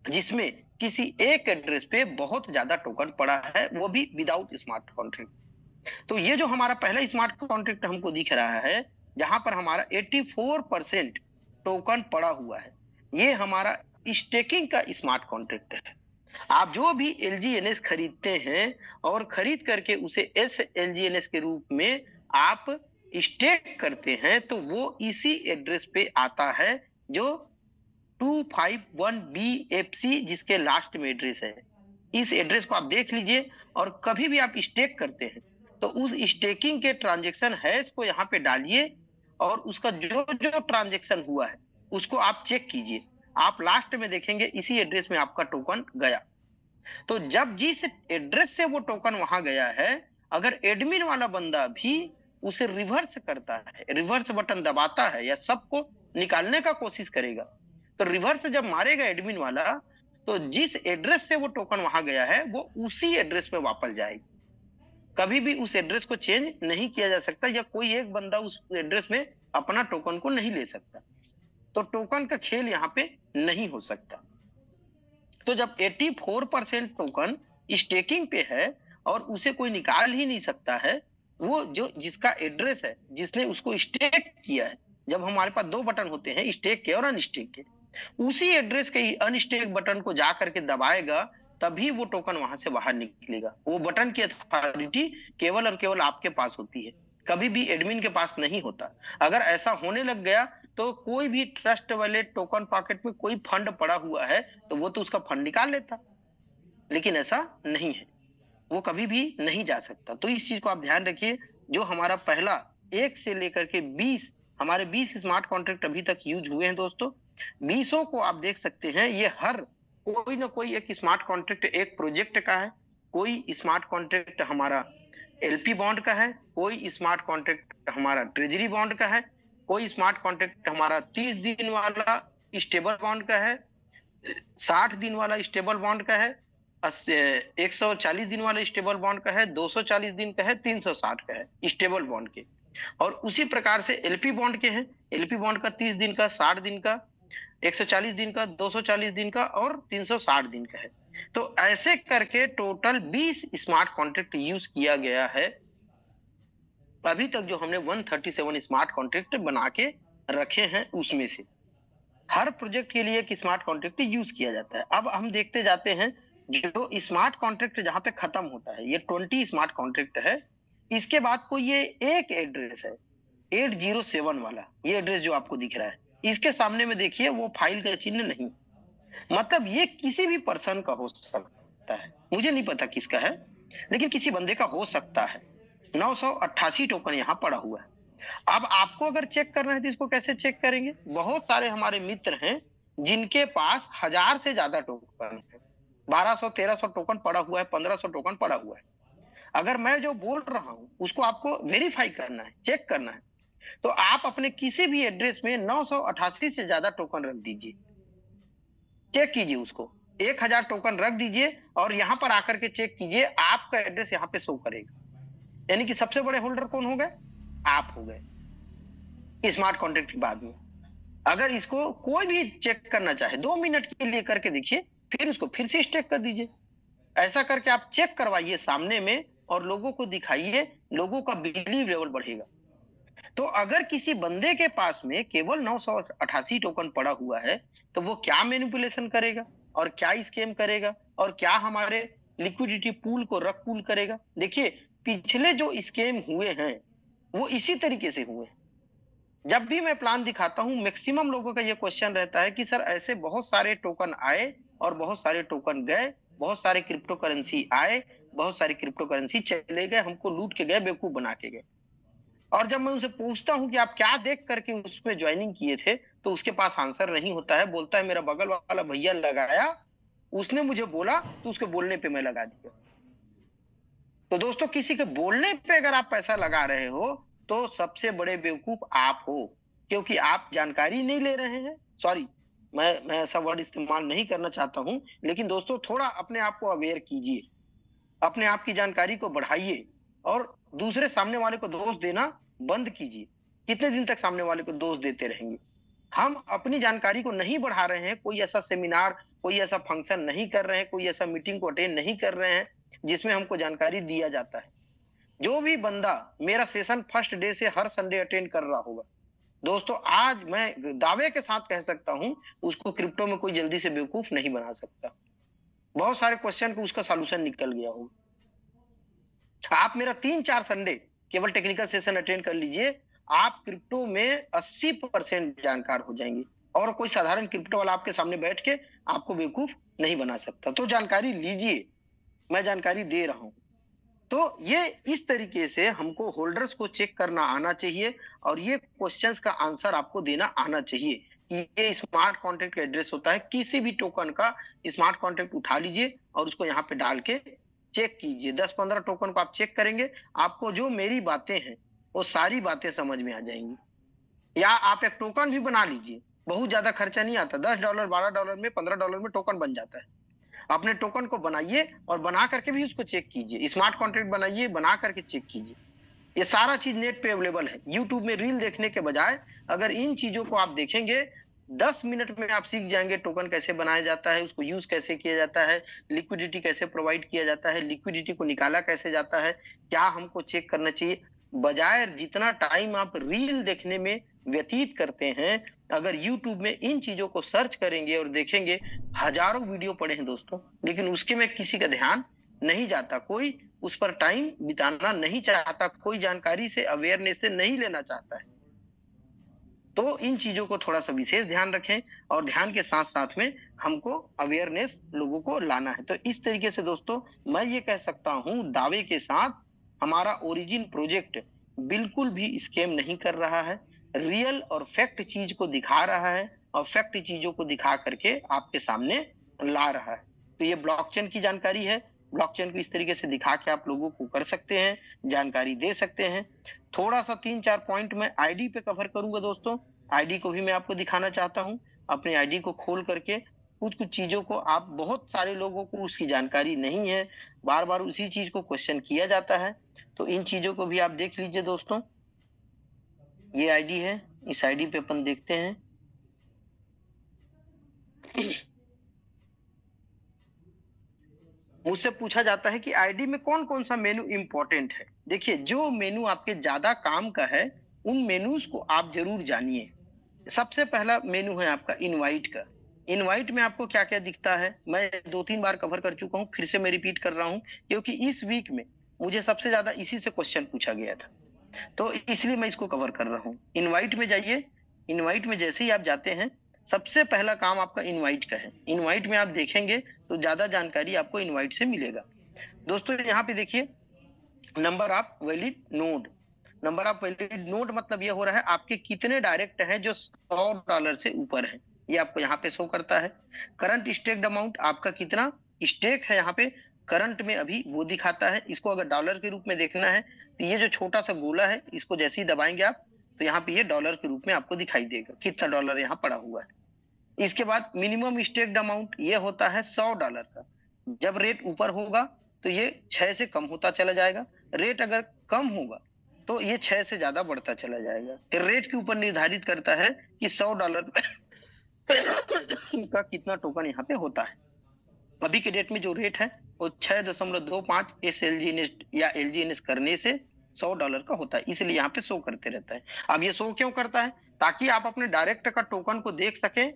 जिसमें किसी एक एड्रेस पे बहुत ज्यादा टोकन पड़ा है, वो भी विदाउट स्मार्ट कॉन्ट्रैक्ट। तो ये जो हमारा पहला स्मार्ट कॉन्ट्रैक्ट हमको दिख रहा है, जहां पर हमारा 84% टोकन पड़ा हुआ है। ये हमारा स्टेकिंग का स्मार्ट कॉन्ट्रैक्ट है। आप जो भी एलजीएनएस खरीदते हैं और खरीद करके उसे एस एलजीएनएस के रूप में आप स्टेक करते हैं, तो वो इसी एड्रेस पे आता है जो 251BFC जिसके लास्ट में एड्रेस है। इस एड्रेस को आप देख लीजिए, और कभी भी आप स्टेक करते हैं तो उस स्टेकिंग के ट्रांजेक्शन हैश को यहाँ पे डालिए, और उसका जो जो ट्रांजेक्शन हुआ है उसको आप चेक कीजिए। आप लास्ट में देखेंगे इसी एड्रेस में आपका टोकन गया। तो जब जिस एड्रेस से वो टोकन वहां गया है, अगर एडमिन वाला बंदा भी उसे रिवर्स करता है, रिवर्स बटन दबाता है या सबको निकालने का कोशिश करेगा, तो रिवर्स जब मारेगा एडमिन वाला, तो जिस एड्रेस से वो टोकन वहां गया है वो उसी एड्रेस पे वापस जाएगी। कभी भी उस एड्रेस को चेंज नहीं किया जा सकता, या कोई एक बंदा उस एड्रेस में अपना टोकन को नहीं ले सकता। तो टोकन का खेल यहाँ पे नहीं हो सकता। तो जब 84% टोकन स्टेकिंग पे है और उसे कोई निकाल ही नहीं सकता है, वो जो जिसका एड्रेस है, जिसने उसको स्टेक किया है, जब हमारे पास दो बटन होते हैं, स्टेक के और अनस्टेक के, उसी एड्रेस के अनस्टेक बटन को जा करके दबाएगा, तभी वो टोकन वहां से बाहर निकलेगा। वो बटन की अथॉरिटी केवल और केवल आपके पास होती है, कभी भी एडमिन के पास नहीं होता। अगर ऐसा होने लग गया तो कोई भी ट्रस्ट वैलेट टोकन पॉकेट में कोई फंड पड़ा हुआ है तो वो तो उसका फंड निकाल लेता, लेकिन ऐसा नहीं है, वो कभी भी नहीं जा सकता। तो इस चीज को आप ध्यान रखिए। जो हमारा पहला 1 से लेकर के 20, हमारे 20 स्मार्ट कॉन्ट्रैक्ट अभी तक यूज हुए हैं दोस्तों। 20 को आप देख सकते हैं, ये हर कोई ना कोई एक स्मार्ट कॉन्ट्रैक्ट एक प्रोजेक्ट का है, कोई स्मार्ट कॉन्ट्रैक्ट हमारा एलपी बॉन्ड का है, कोई स्मार्ट कॉन्ट्रैक्ट हमारा ट्रेजरी बॉन्ड का है, कोई स्मार्ट कॉन्ट्रैक्ट हमारा 30 दिन वाला स्टेबल बॉन्ड का है, 60 दिन वाला स्टेबल बॉन्ड का है, 140 दिन वाला स्टेबल बॉन्ड का है, 240 दिन का है, 360 का है स्टेबल बॉन्ड के। और उसी प्रकार से एलपी बॉन्ड के हैं, एलपी बॉन्ड का 30 दिन का, 60 दिन का, 140 दिन का, 240 दिन का और 360 दिन का है। तो ऐसे करके टोटल 20 स्मार्ट कॉन्ट्रैक्ट यूज किया गया है अभी तक। जो हमने 137 स्मार्ट कॉन्ट्रैक्ट बना के रखे हैं, उसमें से हर प्रोजेक्ट के लिए एक स्मार्ट कॉन्ट्रैक्ट यूज किया जाता है। अब हम देखते जाते हैं, जो स्मार्ट कॉन्ट्रैक्ट जहां पे खत्म होता है, ये 20 स्मार्ट कॉन्ट्रैक्ट है। इसके बाद कोई ये एक एड्रेस है 807 वाला, ये एड्रेस जो आपको दिख रहा है, इसके सामने में देखिए वो फाइल का चिन्ह नहीं, मतलब ये किसी भी पर्सन का हो सकता है, मुझे नहीं पता किसका है, लेकिन किसी बंदे का हो सकता है। 988 टोकन यहाँ पड़ा हुआ है। अब आपको अगर चेक करना है तो इसको कैसे चेक करेंगे? बहुत सारे हमारे मित्र हैं जिनके पास 1000 से ज्यादा टोकन है, 1200 1300 टोकन पड़ा हुआ है, 1500 टोकन पड़ा हुआ है। अगर मैं जो बोल रहा हूं उसको आपको वेरीफाई करना है, चेक करना है, तो आप अपने किसी भी एड्रेस में 988 से ज्यादा टोकन रख दीजिए, चेक कीजिए उसको, 1000 टोकन रख दीजिए और यहां पर आकर के चेक कीजिए, आपका एड्रेस यहाँ पे शो करेगा। यानी कि सबसे बड़े होल्डर कौन हो गए? आप हो गए स्मार्ट कॉन्ट्रैक्ट के बाद में। अगर इसको कोई भी चेक करना चाहे 2 मिनट के लिए करके देखिए, फिर उसको फिर से स्टेक कर दीजिए। ऐसा करके आप चेक करवाइए सामने में और लोगों को दिखाइए, लोगों का बिलीव लेवल बढ़ेगा। तो अगर किसी बंदे के पास में केवल 988 टोकन पड़ा हुआ है, तो वो क्या मैनिपुलेशन करेगा और क्या स्कैम करेगा और क्या हमारे लिक्विडिटी पूल को रख पूल करेगा? देखिए, पिछले जो स्कैम हुए हैं वो इसी तरीके से हुए। जब भी मैं प्लान दिखाता हूं, मैक्सिमम लोगों का ये क्वेश्चन रहता है कि सर ऐसे बहुत सारे टोकन आए और बहुत सारे टोकन गए, बहुत सारे क्रिप्टो करेंसी आए, बहुत सारी क्रिप्टो करेंसी चले गए, हमको लूट के गए, बेवकूफ बना के गए। और जब मैं उनसे पूछता हूं कि आप क्या देख करके उसमें ज्वाइनिंग किए थे, तो उसके पास आंसर नहीं होता है, बोलता है मेरा बगल वाला भैया लगाया, उसने मुझे बोला तो उसके बोलने पे मैं लगा दिया। तो दोस्तों, किसी के बोलने पे अगर आप पैसा लगा रहे हो तो सबसे बड़े बेवकूफ आप हो, क्योंकि आप जानकारी नहीं ले रहे हैं। सॉरी, मैं ऐसा वर्ड इस्तेमाल नहीं करना चाहता हूं, लेकिन दोस्तों थोड़ा अपने आप को अवेयर कीजिए, अपने आप की जानकारी को बढ़ाइए और दूसरे सामने वाले को दोष देना बंद कीजिए। कितने दिन तक सामने वाले को दोष देते रहेंगे? हम अपनी जानकारी को नहीं बढ़ा रहे हैं, कोई ऐसा सेमिनार, कोई ऐसा फंक्शन नहीं कर रहे हैं, कोई ऐसा मीटिंग को अटेंड नहीं कर रहे हैं जिसमें हमको जानकारी दिया जाता है। जो भी बंदा मेरा सेशन फर्स्ट डे से हर संडे अटेंड कर रहा होगा दोस्तों, आज मैं दावे के साथ कह सकता हूं, उसको क्रिप्टो में कोई जल्दी से बेवकूफ नहीं बना सकता। बहुत सारे क्वेश्चन को उसका सॉल्यूशन निकल गया होगा। आप मेरा 3-4 संडे केवल टेक्निकल सेशन अटेंड कर लीजिए, आप क्रिप्टो में 80% जानकार हो जाएंगे, और कोई साधारण क्रिप्टो वाला आपके सामने बैठ के आपको बेवकूफ नहीं बना सकता। तो जानकारी लीजिए, मैं जानकारी दे रहा हूं। तो ये इस तरीके से हमको होल्डर्स को चेक करना आना चाहिए, और ये क्वेश्चंस का आंसर आपको देना आना चाहिए कि ये स्मार्ट कॉन्ट्रैक्ट का एड्रेस होता है। किसी भी टोकन का स्मार्ट कॉन्ट्रैक्ट उठा लीजिए और उसको यहाँ पे डाल के चेक कीजिए। 10-15 टोकन को आप चेक करेंगे, आपको जो मेरी बातें हैं वो सारी बातें समझ में आ जाएंगी। या आप एक टोकन भी बना लीजिए, बहुत ज्यादा खर्चा नहीं आता, $10, $12 में, $15 में टोकन बन जाता है। अपने टोकन को बनाइए और बना करके भी उसको चेक कीजिए। स्मार्ट कॉन्ट्रैक्ट बनाइए, बना करके चेक कीजिए। ये सारा चीज नेट पे अवेलेबल है। यूट्यूब में रील देखने के बजाय अगर इन चीजों को आप देखेंगे, 10 मिनट में आप सीख जाएंगे टोकन कैसे बनाया जाता है, उसको यूज कैसे किया जाता है, लिक्विडिटी कैसे प्रोवाइड किया जाता है, लिक्विडिटी को निकाला कैसे जाता है, क्या हमको चेक करना चाहिए। बजाय जितना टाइम आप रील देखने में व्यतीत करते हैं, अगर यूट्यूब में इन चीजों को सर्च करेंगे और देखेंगे, हजारों वीडियो पड़े हैं दोस्तों, लेकिन उसके में किसी का ध्यान नहीं जाता, कोई उस पर टाइम बिताना नहीं चाहता, कोई जानकारी से अवेयरनेस से नहीं लेना चाहता है। तो इन चीजों को थोड़ा सा विशेष ध्यान रखें, और ध्यान के साथ साथ में हमको अवेयरनेस लोगों को लाना है। तो इस तरीके से दोस्तों मैं ये कह सकता हूं दावे के साथ, हमारा ओरिजिन प्रोजेक्ट बिल्कुल भी स्कैम नहीं कर रहा है, रियल और फैक्ट चीज को दिखा रहा है, और फैक्ट चीजों को दिखा करके आपके सामने ला रहा है। तो ये ब्लॉकचेन की जानकारी है। ब्लॉकचेन को इस तरीके से दिखा के आप लोगों को कर सकते हैं, जानकारी दे सकते हैं। थोड़ा सा 3-4 पॉइंट मैं आईडी पे कवर करूंगा दोस्तों। आईडी को भी मैं आपको दिखाना चाहता हूं। अपने आईडी को खोल करके कुछ कुछ चीजों को, आप बहुत सारे लोगों को उसकी जानकारी नहीं है, बार बार उसी चीज को क्वेश्चन किया जाता है, तो इन चीजों को भी आप देख लीजिए दोस्तों। ये आईडी है, इस आईडी पे अपन देखते हैं। मुझसे पूछा जाता है कि आईडी में कौन कौन सा मेनू इंपॉर्टेंट है। देखिए, जो मेनू आपके ज्यादा काम का है उन मेनूज को आप जरूर जानिए। सबसे पहला मेनू है आपका इनवाइट का। इनवाइट में आपको क्या क्या दिखता है, मैं 2-3 बार कवर कर चुका हूं, फिर से मैं रिपीट कर रहा हूं, क्योंकि इस वीक में मुझे सबसे ज्यादा इसी से क्वेश्चन पूछा गया था, तो इसलिए मैं इसको कवर कर रहा हूँ। इनवाइट में जाइए। इनवाइट में जैसे ही आप जाते हैं, सबसे पहला काम आपका इनवाइट का है। इनवाइट में आप देखेंगे तो ज्यादा जानकारी आपको इनवाइट से मिलेगा। दोस्तों यहाँ पे देखिए, number of valid node. Number of valid node मतलब ये हो रहा है आपके कितने डायरेक्ट हैं जो $100 से ऊपर है, ये आपको यहाँ पे शो करता है। करंट स्टेक्ड अमाउंट, आपका कितना स्टेक है यहाँ पे करंट में अभी, वो दिखाता है। इसको अगर डॉलर के रूप में देखना है तो ये जो छोटा सा गोला है, इसको जैसे ही दबाएंगे आप, तो यहाँ पे ये डॉलर के रूप में आपको दिखाई देगा कितना डॉलर यहाँ पड़ा हुआ है। इसके बाद मिनिमम स्टेक्ड अमाउंट, ये होता है $100 का। जब रेट ऊपर होगा तो ये 6 से कम होता चला जाएगा, रेट अगर कम होगा तो ये 6 से ज्यादा बढ़ता चला जाएगा। फिर रेट के ऊपर निर्धारित करता है कि $100 का कितना टोकन यहाँ पे होता है। अभी के डेट में जो रेट है वो 6.25 SLGNS या LGNS करने से $100 का होता है, इसलिए यहाँ पे शो करते रहता है। अब ये शो क्यों करता है, ताकि आप अपने डायरेक्ट का टोकन को देख सके,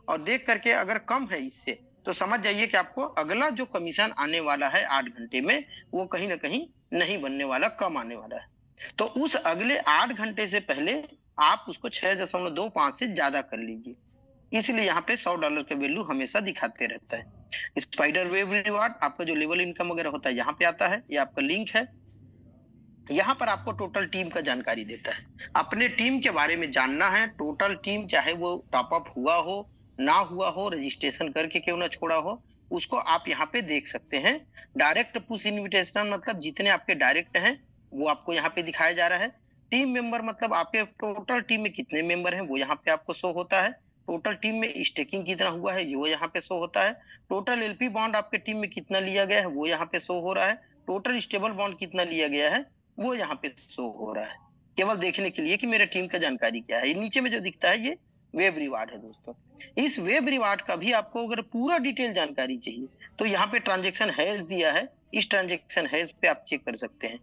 और देख करके अगर कम है इससे तो समझ जाइए कि आपको अगला जो कमीशन आने वाला है 8 घंटे में, वो कहीं ना कहीं नहीं बनने वाला, कम आने वाला है। तो उस अगले 8 घंटे से पहले आप उसको 6.25 से ज्यादा कर लीजिए, इसलिए यहाँ पे $100 का वैल्यू हमेशा दिखाते रहता है। स्पाइडर वेव रिवार्ड, आपका जो लेवल इनकम वगैरह होता है यहाँ पे आता है, ये आपका लिंक है। यहाँ पर आपको टोटल टीम का जानकारी देता है। अपने टीम के बारे में जानना है, टोटल टीम, चाहे वो टॉप अप हुआ हो ना हुआ हो, रजिस्ट्रेशन करके क्यों ना छोड़ा हो, उसको आप यहाँ पे देख सकते हैं। डायरेक्ट पुश इन्विटेशन मतलब जितने आपके डायरेक्ट हैं वो आपको यहाँ पे दिखाया जा रहा है। टीम मेंबर मतलब आपके टोटल टीम में कितने मेंबर हैं वो यहाँ पे आपको शो होता है। टोटल टीम में स्टेकिंग कितना हुआ है वो यहाँ पे शो होता है। टोटल एलपी बॉन्ड आपके टीम में कितना लिया गया है वो यहाँ पे शो हो रहा है। टोटल स्टेबल बॉन्ड कितना लिया गया है वो यहाँ पे शो हो रहा है, केवल देखने के लिए कि मेरे टीम का जानकारी क्या है। नीचे में जो दिखता है ये वेब रिवार्ड है दोस्तों। इस वेब रिवार्ड का भी आपको अगर पूरा डिटेल जानकारी चाहिए तो यहाँ पे ट्रांजेक्शन हैश दिया है, इस ट्रांजेक्शन है, इस पे आप चेक कर सकते हैं।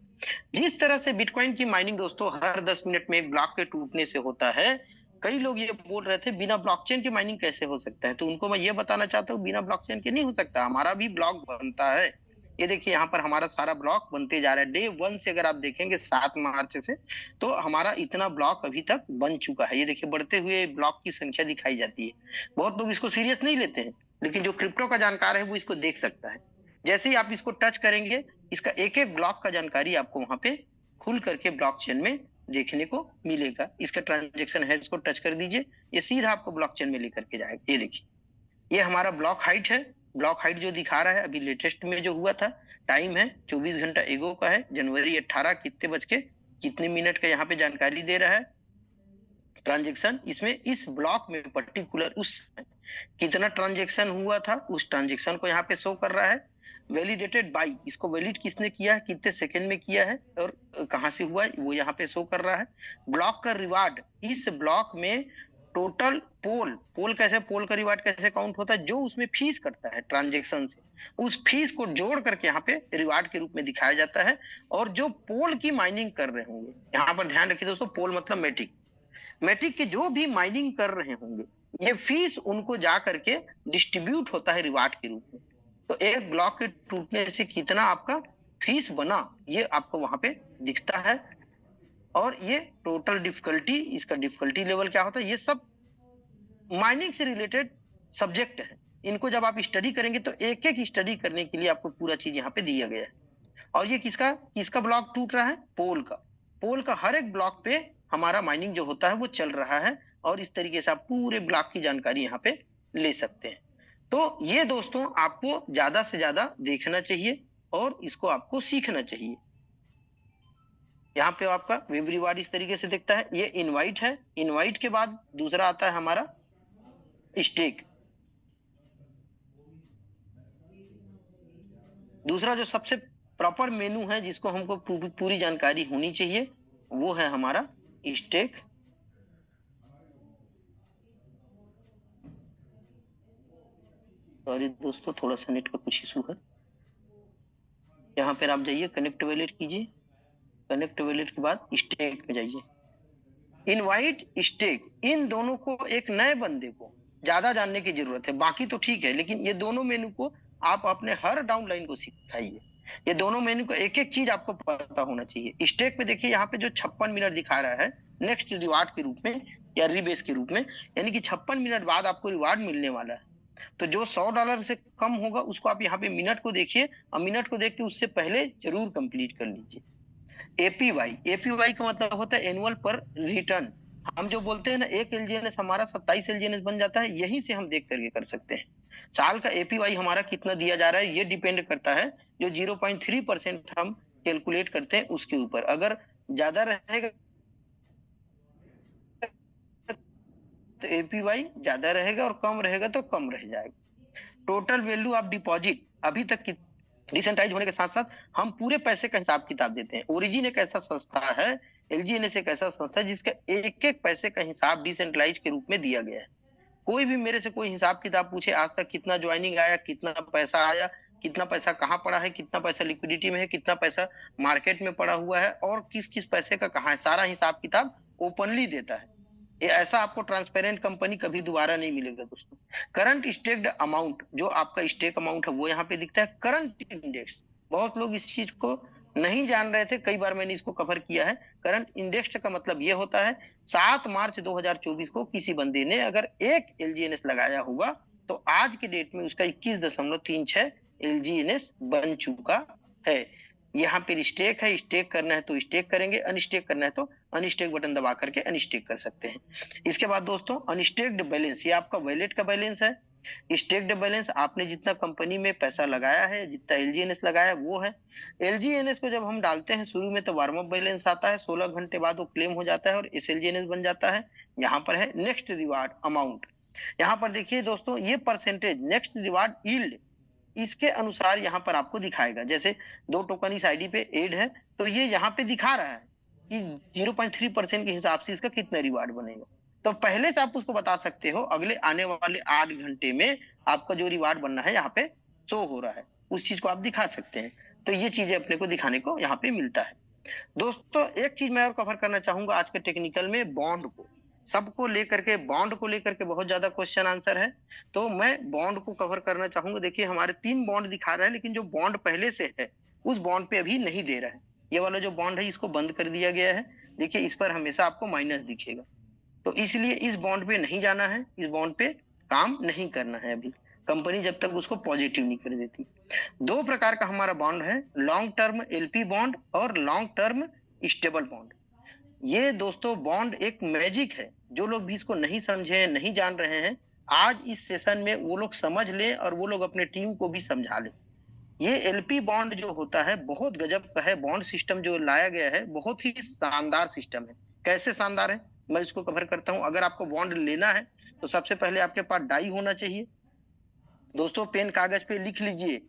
जिस तरह से बिटकॉइन की माइनिंग दोस्तों हर 10 मिनट में एक ब्लॉक के टूटने से होता है, कई लोग ये बोल रहे थे बिना ब्लॉकचेन की माइनिंग कैसे हो सकता है, तो उनको मैं ये बताना चाहता हूँ बिना ब्लॉकचेन के नहीं हो सकता, हमारा भी ब्लॉक बनता है। ये देखिए यहाँ पर हमारा सारा ब्लॉक बनते जा रहा है, डे 1 से अगर आप देखेंगे 7 मार्च से, तो हमारा इतना ब्लॉक अभी तक बन चुका है। ये देखिए बढ़ते हुए ब्लॉक की संख्या दिखाई जाती है। बहुत लोग इसको सीरियस नहीं लेते हैं, लेकिन जो क्रिप्टो का जानकार है वो इसको देख सकता है। जैसे ही आप इसको टच करेंगे, इसका एक एक ब्लॉक का जानकारी आपको वहां पे खुल करके ब्लॉकचेन में देखने को मिलेगा। इसका ट्रांजेक्शन है, इसको टच कर दीजिए, ये सीधा आपको ब्लॉकचेन में लेकर के जाएगा। ये देखिए, ये हमारा ब्लॉक हाइट है। ब्लॉक हाइट जो दिखा रहा है अभी लेटेस्ट में जो हुआ था, टाइम है 24 घंटा एगो का है, जनवरी 18 कितने बज के कितने मिनट का यहाँ पे जानकारी दे रहा है ट्रांजेक्शन। इसमें इस ब्लॉक में पर्टिकुलर उस कितना ट्रांजेक्शन हुआ था उस ट्रांजेक्शन को यहाँ पे शो कर रहा है। वैलिडेटेड बाई, इसको वैलिड किसने किया है, कितने सेकंड में किया है और कहां से हुआ है, वो यहाँ पे शो कर रहा है। ब्लॉक का रिवार्ड, इस ब्लॉक में टोटल पोल कैसे, पोल का रिवार्ड कैसे काउंट होता है, जो उसमें फीस कटता है ट्रांजेक्शन से, उस फीस को जोड़ करके यहाँ पे रिवार्ड के रूप में दिखाया जाता है। और जो पोल की माइनिंग कर रहे होंगे, यहाँ पर ध्यान रखिए दोस्तों, पोल मतलब मैटिक, मैट्रिक के जो भी माइनिंग कर रहे होंगे, ये फीस उनको जा करके डिस्ट्रीब्यूट होता है रिवार्ड के रूप में। तो एक ब्लॉक के टूटने से कितना आपका फीस बना, ये आपको वहां पे दिखता है। और ये टोटल डिफिकल्टी, इसका डिफिकल्टी लेवल क्या होता है, ये सब माइनिंग से रिलेटेड सब्जेक्ट है। इनको जब आप स्टडी करेंगे तो एक एक स्टडी करने के लिए आपको पूरा चीज यहाँ पे दिया गया है। और ये किसका किसका ब्लॉक टूट रहा है, पोल का। पोल का हर एक ब्लॉक पे हमारा माइनिंग जो होता है वो चल रहा है, और इस तरीके से आप पूरे ब्लॉक की जानकारी यहाँ पे ले सकते हैं। तो ये दोस्तों आपको ज्यादा से ज्यादा देखना चाहिए और इसको आपको सीखना चाहिए। यहाँ पे आपका वेब रिवार्ड इस तरीके से दिखता है, ये इनवाइट है। इनवाइट के बाद दूसरा आता है हमारा स्टेक। दूसरा जो सबसे प्रॉपर मेनू है जिसको हमको पूरी जानकारी होनी चाहिए, वो है हमारा स्टेक। सॉरी दोस्तों, थोड़ा सा नेट का कुछ इशू है। यहाँ पर आप जाइए, कनेक्ट वैलेट कीजिए, कनेक्ट वैलेट के बाद स्टेक पे जाइए। इनवाइट, स्टेक, इन दोनों को एक नए बंदे को ज्यादा जानने की जरूरत है, बाकी तो ठीक है, लेकिन ये दोनों मेनू को आप अपने हर डाउनलाइन को सिखाइए। ये दोनों मेनू को एक एक चीज आपको पता होना चाहिए। स्टेक पे देखिए यहाँ पे जो 56 मिनट दिखा रहा है नेक्स्ट रिवार्ड के रूप में या रिबेस के रूप में, यानी कि 56 मिनट बाद आपको रिवार्ड मिलने वाला है। तो जो $100 से कम होगा उसको आप यहाँ पे मिनट को देखिए, और मिनट को देख के उससे पहले जरूर कंप्लीट कर लीजिए। एपीवाई, एपीवाई का मतलब होता है एनुअल पर रिटर्न। हम जो बोलते हैं ना, एक एलजीएनएस हमारा 27 एलजीएनएस बन जाता है, यहीं से हम देख करके कर सकते हैं। साल का एपीवाई हमारा कितना दिया जा रहा है ये डिपेंड करता है, जो 0.3% हम कैलकुलेट करते हैं उसके ऊपर। अगर ज्यादा रहेगा तो एपीवाई ज्यादा रहेगा और कम रहेगा तो कम रह जाएगा। टोटल वैल्यू ऑफ डिपॉजिट, अभी तक की डिसेंट्रलाइज होने के साथ साथ हम पूरे पैसे का हिसाब किताब देते हैं। ओरिजिन एक ऐसा संस्था है, एलजीएनएस एक ऐसा संस्था है जिसका एक एक पैसे का हिसाब डिसेंट्रलाइज के रूप में दिया गया है। कोई भी मेरे से कोई हिसाब किताब पूछे, आज तक कितना ज्वाइनिंग आया, कितना पैसा आया, कितना पैसा कहाँ पड़ा है, कितना पैसा लिक्विडिटी में है, कितना पैसा मार्केट में पड़ा हुआ है, और किस किस पैसे का कहाँ है, सारा हिसाब किताब ओपनली देता है। ये ऐसा आपको ट्रांसपेरेंट कंपनी कभी दोबारा नहीं मिलेगा दोस्तों। करंट स्टेक्ड अमाउंट, जो आपका स्टेक अमाउंट है वो यहाँ पे दिखता है। करंट इंडेक्स, बहुत लोग इस चीज को नहीं जान रहे थे, कई बार मैंने इसको कवर किया है। करंट इंडेक्स का मतलब ये होता है 7 मार्च 2024 को किसी बंदे ने अगर एक एलजीएनएस लगाया होगा तो आज के डेट में उसका 21.36 एलजीएनएस बन चुका है। यहाँ पे स्टेक है, स्टेक करना है तो स्टेक करेंगे, अनस्टेक करना है तो अनस्टेक बटन दबा करके अनस्टेक कर सकते हैं। इसके बाद दोस्तों अनस्टेक्ड बैलेंस, ये आपका वैलेट का बैलेंस है। स्टेक्ड बैलेंस आपने जितना कंपनी में पैसा लगाया है, जितना एलजीएनएस लगाया है वो है। एलजीएनएस को जब हम डालते हैं शुरू में तो वार्म अप बैलेंस आता है, 16 घंटे बाद वो क्लेम हो जाता है और एसएलजीएनएस बन जाता है। यहाँ पर है नेक्स्ट रिवार्ड अमाउंट। यहाँ पर देखिए दोस्तों, ये परसेंटेज नेक्स्ट रिवार्ड यील्ड, इसके अनुसार यहाँ पर आपको दिखाएगा। जैसे 2 टोकन इस आईडी पे ऐड है तो ये यहाँ पे दिखा रहा है कि 0.3% के हिसाब से इसका कितना रिवार्ड बनेगा। तो पहले से आप उसको बता सकते हो अगले आने वाले 8 घंटे में आपका जो रिवार्ड बनना है यहाँ पे शो हो रहा है, उस चीज को आप दिखा सकते हैं। तो ये चीजें अपने को दिखाने को यहाँ पे मिलता है। दोस्तों एक चीज मैं और कवर करना चाहूंगा आज के टेक्निकल में, बॉन्ड को, सबको लेकर के, बॉन्ड को लेकर के बहुत ज्यादा क्वेश्चन आंसर है, तो मैं बॉन्ड को कवर करना चाहूंगा। देखिए हमारे 3 बॉन्ड दिखा रहा है, लेकिन जो बॉन्ड पहले से है उस बॉन्ड पे अभी नहीं दे रहा है। ये वाला जो बॉन्ड है इसको बंद कर दिया गया है। देखिए इस पर हमेशा आपको माइनस दिखेगा, तो इसलिए इस बॉन्ड पे नहीं जाना है, इस बॉन्ड पे काम नहीं करना है अभी, कंपनी जब तक उसको पॉजिटिव नहीं कर देती। 2 प्रकार का हमारा बॉन्ड है, लॉन्ग टर्म एलपी बॉन्ड और लॉन्ग टर्म स्टेबल बॉन्ड। ये दोस्तों बॉन्ड एक मैजिक है, जो लोग भी इसको नहीं समझे, नहीं जान रहे हैं, आज इस सेशन में वो लोग समझ लें और वो लोग अपने टीम को भी समझा लें। ये एलपी बॉन्ड जो होता है बहुत गजब का है, बॉन्ड सिस्टम जो लाया गया है बहुत ही शानदार सिस्टम है। कैसे शानदार है मैं इसको कवर करता हूं। अगर आपको बॉन्ड लेना है तो सबसे पहले आपके पास डाई होना चाहिए। दोस्तों पेन कागज पे लिख लीजिए,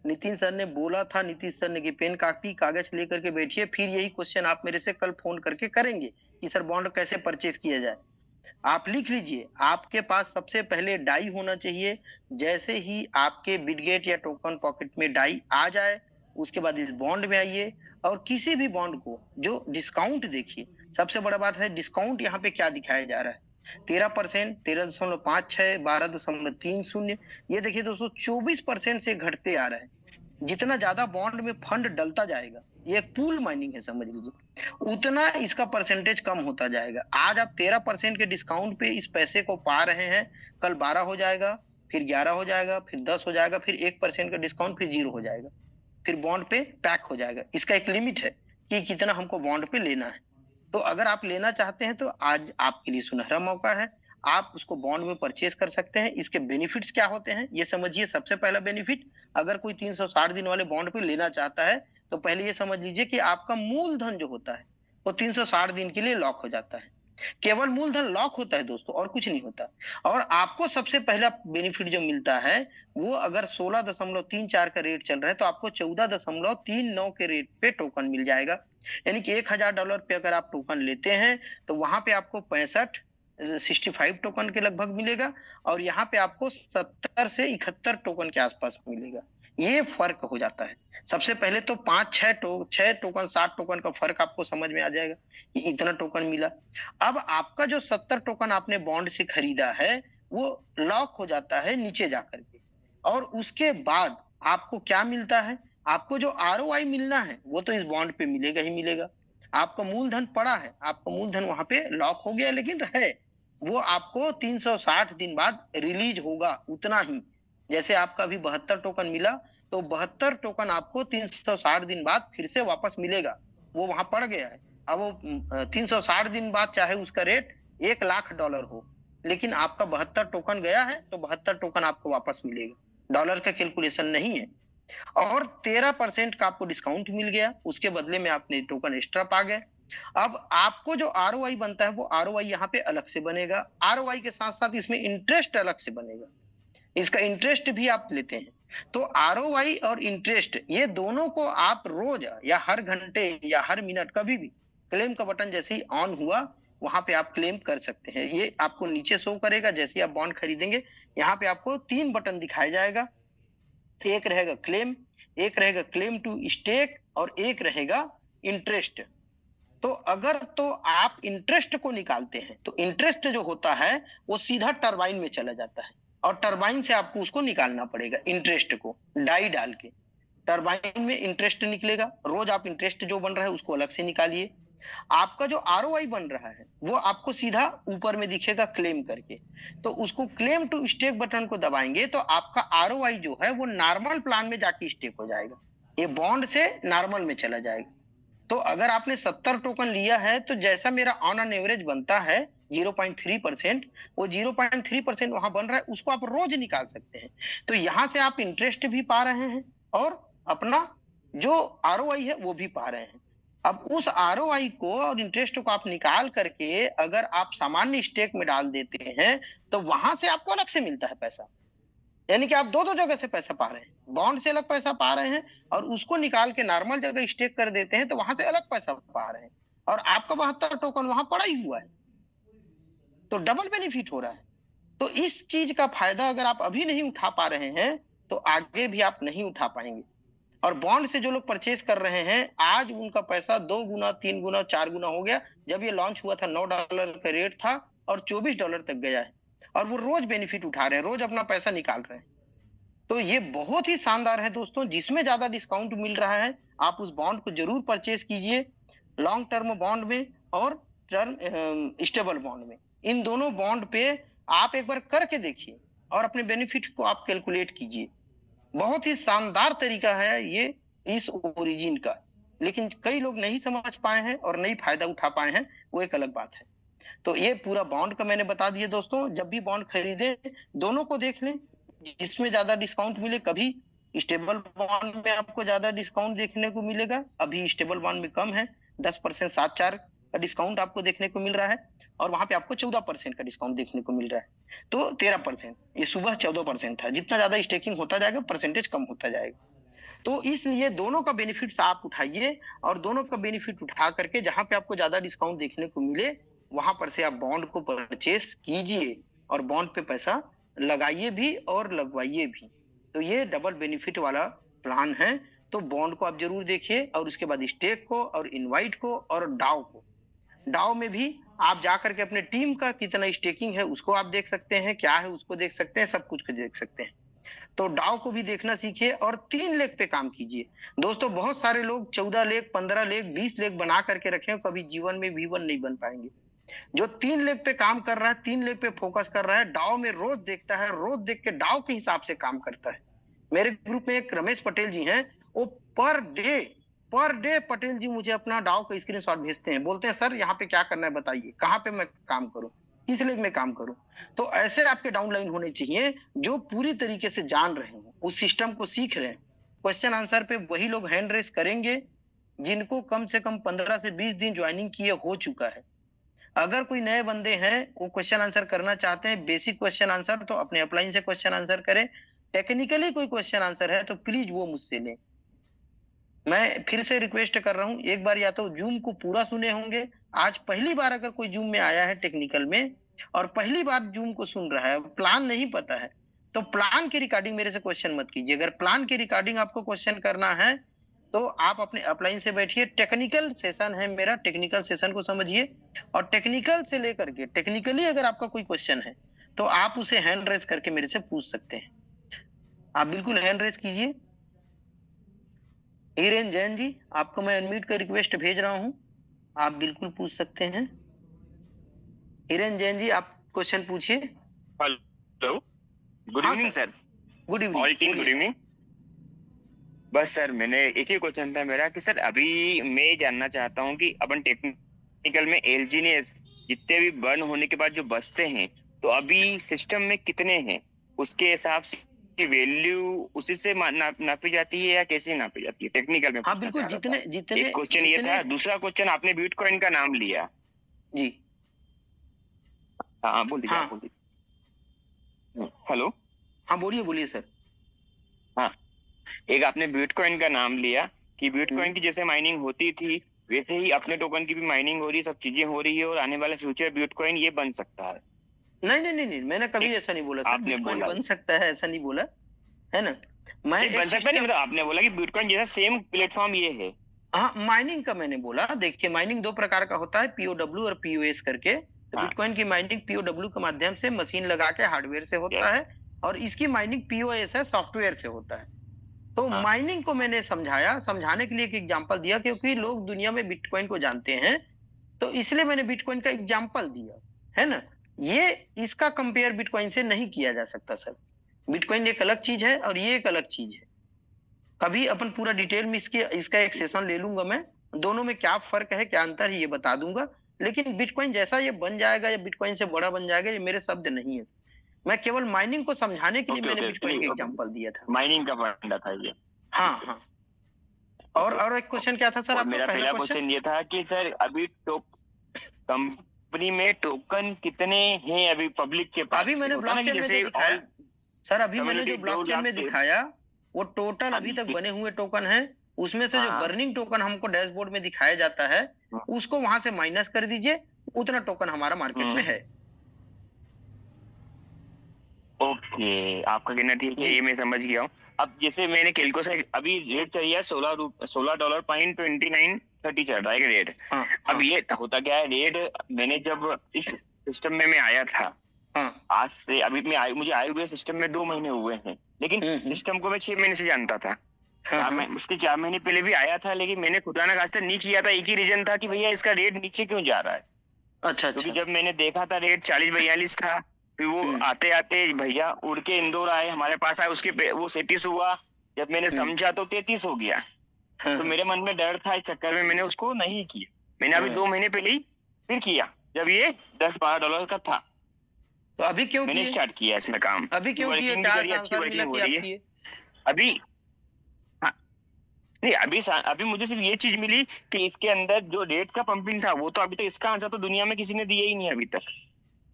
नितिन सर ने बोला था, नीतीश सर ने, कि पेन कापी कागज लेकर के बैठिए, फिर यही क्वेश्चन आप मेरे से कल फोन करके करेंगे कि सर बॉन्ड कैसे परचेज किया जाए। आप लिख लीजिए, आपके पास सबसे पहले डाई होना चाहिए। जैसे ही आपके बिटगेट या टोकन पॉकेट में डाई आ जाए, उसके बाद इस बॉन्ड में आइए और किसी भी बॉन्ड को जो डिस्काउंट देखिए, सबसे बड़ा बात है डिस्काउंट यहाँ पे क्या दिखाया जा रहा है, 13%, 13.56, 12.30। ये देखिए दोस्तों 24% से घटते आ रहा है। जितना ज्यादा बॉन्ड में फंड डलता जाएगा, ये एक पूल माइनिंग है समझ लीजिए, उतना इसका परसेंटेज कम होता जाएगा। आज आप 13% के डिस्काउंट पे इस पैसे को पा रहे हैं, कल 12 हो जाएगा, फिर 11 हो जाएगा, फिर 10 हो जाएगा, फिर 1% का डिस्काउंट, फिर 0 हो जाएगा, फिर बॉन्ड पे पैक हो जाएगा। इसका एक लिमिट है कि कितना हमको बॉन्ड पे लेना है। तो अगर आप लेना चाहते हैं तो आज आपके लिए सुनहरा मौका है, आप उसको बॉन्ड में परचेज कर सकते हैं। इसके बेनिफिट्स क्या होते हैं ये समझिए। सबसे पहला बेनिफिट, अगर कोई 360 दिन वाले बॉन्ड पे लेना चाहता है तो पहले ये समझ लीजिए कि आपका मूलधन जो होता है वो 360 दिन के लिए लॉक हो जाता है। केवल मूलधन लॉक होता है दोस्तों, और कुछ नहीं होता। और आपको सबसे पहला बेनिफिट जो मिलता है वो, अगर 16.34 का रेट चल रहा है तो आपको 14.39 के रेट पे टोकन मिल जाएगा। यानी कि $1000 पे अगर आप टोकन लेते हैं तो वहां पे आपको 65 टोकन के लगभग मिलेगा, और यहाँ पे आपको 70 से 71 टोकन के आसपास मिलेगा। ये फर्क हो जाता है। सबसे पहले तो 5-6 टोकन 7 टोकन का फर्क आपको समझ में आ जाएगा कि इतना टोकन मिला। अब आपका जो 70 टोकन आपने बॉन्ड से खरीदा है वो लॉक हो जाता है नीचे जाकर के, और उसके बाद आपको क्या मिलता है, आपको जो आरओआई मिलना है वो तो इस बॉन्ड पे मिलेगा ही मिलेगा। आपका मूलधन पड़ा है, आपका मूलधन वहां पे लॉक हो गया, लेकिन है वो आपको 360 दिन बाद रिलीज होगा उतना ही। जैसे आपका अभी 72 टोकन मिला, तो 72 टोकन आपको 360 दिन बाद फिर से वापस मिलेगा। वो वहां पड़ गया है। अब वो 360 दिन बाद चाहे उसका रेट $1,00,000 हो, लेकिन आपका 72 टोकन गया है तो 72 टोकन आपको वापस मिलेगा। डॉलर का कैलकुलेशन नहीं है। और 13% का आपको डिस्काउंट मिल गया, उसके बदले में आपने टोकन एक्स्ट्रा पा गए। अब आपको जो आरओआई बनता है वो आरओआई यहाँ पे अलग से बनेगा। आरओआई के साथ साथ इसमें इंटरेस्ट अलग से बनेगा, इसका इंटरेस्ट भी आप लेते हैं। तो आरओआई और इंटरेस्ट ये दोनों को आप रोज या हर घंटे या हर मिनट कभी भी, क्लेम का बटन जैसे ही ऑन हुआ वहां पे आप क्लेम कर सकते हैं। ये आपको नीचे शो करेगा, जैसे ही आप बॉन्ड खरीदेंगे यहाँ पे आपको 3 बटन दिखाया जाएगा। एक रहेगा क्लेम, एक रहेगा क्लेम टू स्टेक, और एक रहेगा इंटरेस्ट। तो अगर तो आप इंटरेस्ट को निकालते हैं तो इंटरेस्ट जो होता है वो सीधा टरबाइन में चला जाता है, और टरबाइन से आपको उसको निकालना पड़ेगा, इंटरेस्ट को डाई डाल के टरबाइन में इंटरेस्ट निकलेगा। रोज आप इंटरेस्ट जो बन रहा है उसको अलग से निकालिए। आपका जो आरओआई बन रहा है वो आपको सीधा ऊपर में दिखेगा क्लेम करके, तो उसको क्लेम टू स्टेक बटन को दबाएंगे तो आपका आरओआई जो है वो नॉर्मल प्लान में जाके स्टेक हो जाएगा, ये बॉन्ड से नॉर्मल में चला जाएगा। तो अगर आपने 70 टोकन लिया है तो जैसा मेरा ऑन एन एवरेज बनता है 0.3%, वो 0.3% वहां बन रहा है, उसको आप रोज निकाल सकते हैं। तो यहां से आप इंटरेस्ट भी पा रहे हैं और अपना जो आरओआई है वो भी पा रहे हैं। अब उस आरओआई को और इंटरेस्ट को आप निकाल करके अगर आप सामान्य स्टेक में डाल देते हैं तो वहां से आपको अलग से मिलता है पैसा। यानी कि आप दो दो जगह से पैसा पा रहे हैं, बॉन्ड से अलग पैसा पा रहे हैं और उसको निकाल के नॉर्मल जगह स्टेक कर देते हैं तो वहां से अलग पैसा पा रहे हैं, और आपका 72 टोकन वहां पड़ा ही हुआ है, तो डबल बेनिफिट हो रहा है। तो इस चीज का फायदा अगर आप अभी नहीं उठा पा रहे हैं तो आगे भी आप नहीं उठा पाएंगे। और बॉन्ड से जो लोग परचेज कर रहे हैं, आज उनका पैसा 2 गुना, 3 गुना, 4 गुना हो गया। जब ये लॉन्च हुआ था $9 का रेट था और $24 तक गया है, और वो रोज बेनिफिट उठा रहे हैं, रोज अपना पैसा निकाल रहे हैं। तो ये बहुत ही शानदार है दोस्तों, जिसमें ज्यादा डिस्काउंट मिल रहा है आप उस बॉन्ड को जरूर परचेज कीजिए, लॉन्ग टर्म बॉन्ड में और टर्म स्टेबल बॉन्ड में। इन दोनों बॉन्ड पे आप एक बार करके देखिए और अपने बेनिफिट को आप कैलकुलेट कीजिए। बहुत ही शानदार तरीका है ये इस ओरिजिन का, लेकिन कई लोग नहीं समझ पाए हैं और नहीं फायदा उठा पाए हैं, वो एक अलग बात है। तो ये पूरा बॉन्ड का मैंने बता दिया दोस्तों। जब भी बॉन्ड खरीदे दोनों को देख लें, जिसमें ज्यादा डिस्काउंट मिले। कभी स्टेबल बॉन्ड में आपको ज्यादा डिस्काउंट देखने को मिलेगा, अभी स्टेबल बॉन्ड में कम है, 10% 7.4 का डिस्काउंट आपको देखने को मिल रहा है, और वहां पे आपको 14% का डिस्काउंट देखने को मिल रहा है। तो 13%, ये सुबह 14% था। जितना ज्यादा स्टेकिंग होता जाएगा परसेंटेज कम होता जाएगा। तो इसलिए दोनों का बेनिफिट्स आप उठाइए, और दोनों का बेनिफिट उठा करके जहां पे आपको ज्यादा डिस्काउंट देखने को मिले वहां पर से आप बॉन्ड को परचेस कीजिए और बॉन्ड पे पैसा लगाइए भी और लगवाइए भी। तो ये डबल बेनिफिट वाला प्लान है। तो बॉन्ड को आप जरूर देखिए, और उसके बाद स्टेक को और इनवाइट को और डाउ को। डाउ में भी आप जाकर के अपने टीम का कितना स्टेकिंग है उसको आप देख सकते हैं, क्या है उसको देख सकते हैं, सब कुछ को देख सकते हैं। तो डाउ को भी देखना सीखिए और 3 लेग पे काम कीजिए। दोस्तों बहुत सारे लोग 14 लेग, 15 लेग, 20 लेग बना करके रखे, कभी जीवन में V1 नहीं बन पाएंगे। जो 3 लेग पे काम कर रहा है, 3 लेग पे फोकस कर रहा है, डाउ में रोज देखता है, रोज देख के डाउ के हिसाब से काम करता है। मेरे ग्रुप में एक रमेश पटेल जी हैं, वो पर डे पटेल जी मुझे अपना डाउ का स्क्रीनशॉट भेजते हैं, बोलते हैं सर यहाँ पे क्या करना है बताइए, कहाँ पे मैं काम करूं, किस लेग में काम करूं। तो ऐसे आपके डाउनलाइन होने चाहिए जो पूरी तरीके से जान रहे हैं, उस सिस्टम को सीख रहे हैं। क्वेश्चन आंसर पे वही लोग हैंड रेस करेंगे जिनको कम से कम 15 से 20 दिन ज्वाइनिंग किए हो चुका है। अगर कोई नए बंदे हैं, वो क्वेश्चन आंसर करना चाहते हैं, बेसिक क्वेश्चन आंसर, तो अपने अपलाइन से क्वेश्चन आंसर करें। टेक्निकली कोई क्वेश्चन आंसर है तो प्लीज वो मुझसे लें। मैं फिर से रिक्वेस्ट कर रहा हूं, एक बार या तो जूम को पूरा सुने होंगे। आज पहली बार अगर कोई जूम में आया है टेक्निकल में और पहली बार जूम को सुन रहा है, प्लान नहीं पता है, तो प्लान की रिकॉर्डिंग मेरे से क्वेश्चन मत कीजिए। अगर प्लान की रिकॉर्डिंग आपको क्वेश्चन करना है तो आप अपने अपलाइन से बैठिए। टेक्निकल सेशन है मेरा, टेक्निकल सेशन को समझिए, और टेक्निकल से लेकर के टेक्निकली अगर आपका कोई क्वेश्चन है तो आप उसे हैंड रेस करके मेरे से पूछ सकते हैं। आप बिल्कुल हैंड रेस कीजिए। हिरेन जैन जी, आपको मैं अनम्यूट का रिक्वेस्ट भेज रहा हूं, आप बिल्कुल पूछ सकते हैं। हिरेन जैन जी, आप क्वेश्चन पूछिए। Hello, good evening sir. Good evening. All team good evening. बस सर मैंने एक ही क्वेश्चन था मेरा कि सर अभी मैं जानना चाहता हूँ कि अपन टेक्निकल में एलजी ने जितने भी बर्न होने के बाद जो बचते हैं तो अभी सिस्टम में कितने हैं, उसके हिसाब से वैल्यू उसी से नापी जाती है या कैसे नापी जाती है टेक्निकल में? हाँ बिल्कुल, जितने जितने एक क्वेश्चन ये था। दूसरा क्वेश्चन, आपने बिटकॉइन का नाम लिया जी। हाँ बोल दीजिए, हाँ बोल दीजिए। हेलो, हाँ बोलिए बोलिए सर। हाँ, एक आपने बिटकॉइन का नाम लिया कि बिटकॉइन की जैसे माइनिंग होती थी वैसे ही अपने टोकन की भी माइनिंग हो रही है, सब चीजें हो रही है और आने वाला फ्यूचर बिटकॉइन ये बन सकता है। नहीं नहीं नहीं नहीं, मैंने कभी ऐसा नहीं बोला सर, आपने बिटकॉइन बोला बन सकता है ऐसा नहीं बोला है ना। मैं नहीं बन सकता नहीं, मतलब आपने बोला कि बिटकॉइन जैसा सेम प्लेटफॉर्म ये है। हाँ, माइनिंग का मैंने बोला। देखिए माइनिंग 2 प्रकार का होता है, पीओडब्ल्यू और पीओएस करके। तो हाँ, बिटकॉइन की माइनिंग पीओडब्ल्यू के माध्यम से मशीन लगा के हार्डवेयर से होता है, और इसकी माइनिंग पीओएस है, सॉफ्टवेयर से होता है। तो हाँ, माइनिंग को मैंने समझाया, समझाने के लिए एक एग्जांपल दिया, क्योंकि लोग दुनिया में बिटकॉइन को जानते हैं, तो इसलिए मैंने बिटकॉइन का एग्जांपल दिया है ना। ये इसका कंपेयर बिटकॉइन से नहीं किया जा सकता सर। बिटकॉइन एक अलग चीज है और ये एक अलग चीज है। कभी अपन पूरा डिटेल में इसका एक सेशन ले लूंगा मैं, दोनों में क्या फर्क है, क्या अंतर है, ये बता दूंगा। लेकिन बिटकॉइन जैसा ये बन जाएगा या बिटकॉइन से बड़ा बन जाएगा, ये मेरे शब्द नहीं है। मैं केवल माइनिंग को समझाने के लिए मैंने बिटकॉइन का एग्जांपल दिया था। माइनिंग का फंडा था ये। हाँ हाँ। और एक क्वेश्चन क्या था सर आपका? मेरा पहला क्वेश्चन ये था कि सर अभी तो कंपनी में टोकन कितने हैं अभी पब्लिक के पास? अभी मैंने ब्लॉकचेन में जो दिखाया सर, अभी मैंने जो ब्लॉकचेन में दिखाया वो टोटल अभी तक बने हुए टोकन है। उसमें से जो बर्निंग टोकन हमको डैशबोर्ड में दिखाया जाता है उसको वहां से माइनस कर दीजिए, उतना टोकन हमारा मार्केट में है। ओके, आपका कहना ठीक है, ये मैं समझ गया हूँ। अब जैसे मैंने केल्को से अभी रेट चाहिए $16.2930 चल रहा है रेट। हाँ अब हाँ ये होता क्या है, रेट मैंने जब इस सिस्टम में मैं आया था, हाँ। आज से अभी मुझे आए हुए सिस्टम में 2 महीने हुए हैं, लेकिन सिस्टम को मैं 6 महीने से जानता था। उसके 4 महीने पहले भी आया था, लेकिन मैंने खुदा ना खास्ता नहीं किया था। एक ही रीजन था कि भैया इसका रेट नीचे क्यों जा रहा है। अच्छा क्योंकि अच्छा। जब मैंने देखा था रेट 40-42 था, फिर वो आते आते भैया उड़ के इंदौर आए, हमारे पास आए, वो 37 हुआ। जब मैंने समझा तो 33 हो गया। तो मेरे मन में डर था, इस चक्कर में मैंने उसको नहीं किया। मैंने अभी 2 महीने पहले ही फिर किया, जब ये $10-12 का था। तो अभी क्यों मैंने किए? स्टार्ट किया इसमें काम। अभी क्यों किए? वर्किंग भी क्या करी, अच्छी आंसर मिला वर्किंग हो कि रही आप है किए? अभी। हाँ, नहीं अभी मुझे सिर्फ ये चीज मिली कि इसके अंदर जो रेट का पंपिंग था, वो तो अभी तक इसका आंसर तो दुनिया में किसी ने दिया ही नहीं अभी तक।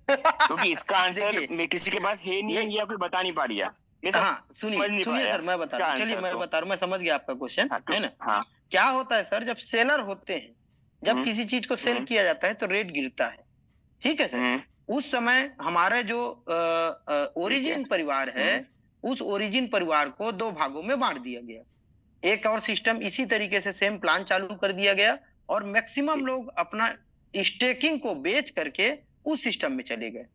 क्योंकि इसका आंसर देखिए किसी के पास है नहीं ये, है, या कोई बता नहीं पा रहा। मैं हाँ समझ सुनिए नहीं सुनिए पाया सर, मैं बता इसका रहा हूँ, चलिए आंसर मैं तो। बता रहा हूँ, मैं समझ गया आपका क्वेश्चन, हाँ है ना। हाँ। क्या होता है सर, जब सेलर होते हैं, जब किसी चीज को सेल किया जाता है तो रेट गिरता है, ठीक है सर। उस समय हमारे जो ओरिजिन परिवार है, उस ओरिजिन परिवार को 2 भागों में बांट दिया गया। एक और सिस्टम इसी तरीके से सेम प्लान चालू कर दिया गया, और मैक्सिमम लोग अपना स्टेकिंग को बेच करके उस सिस्टम में चले गए।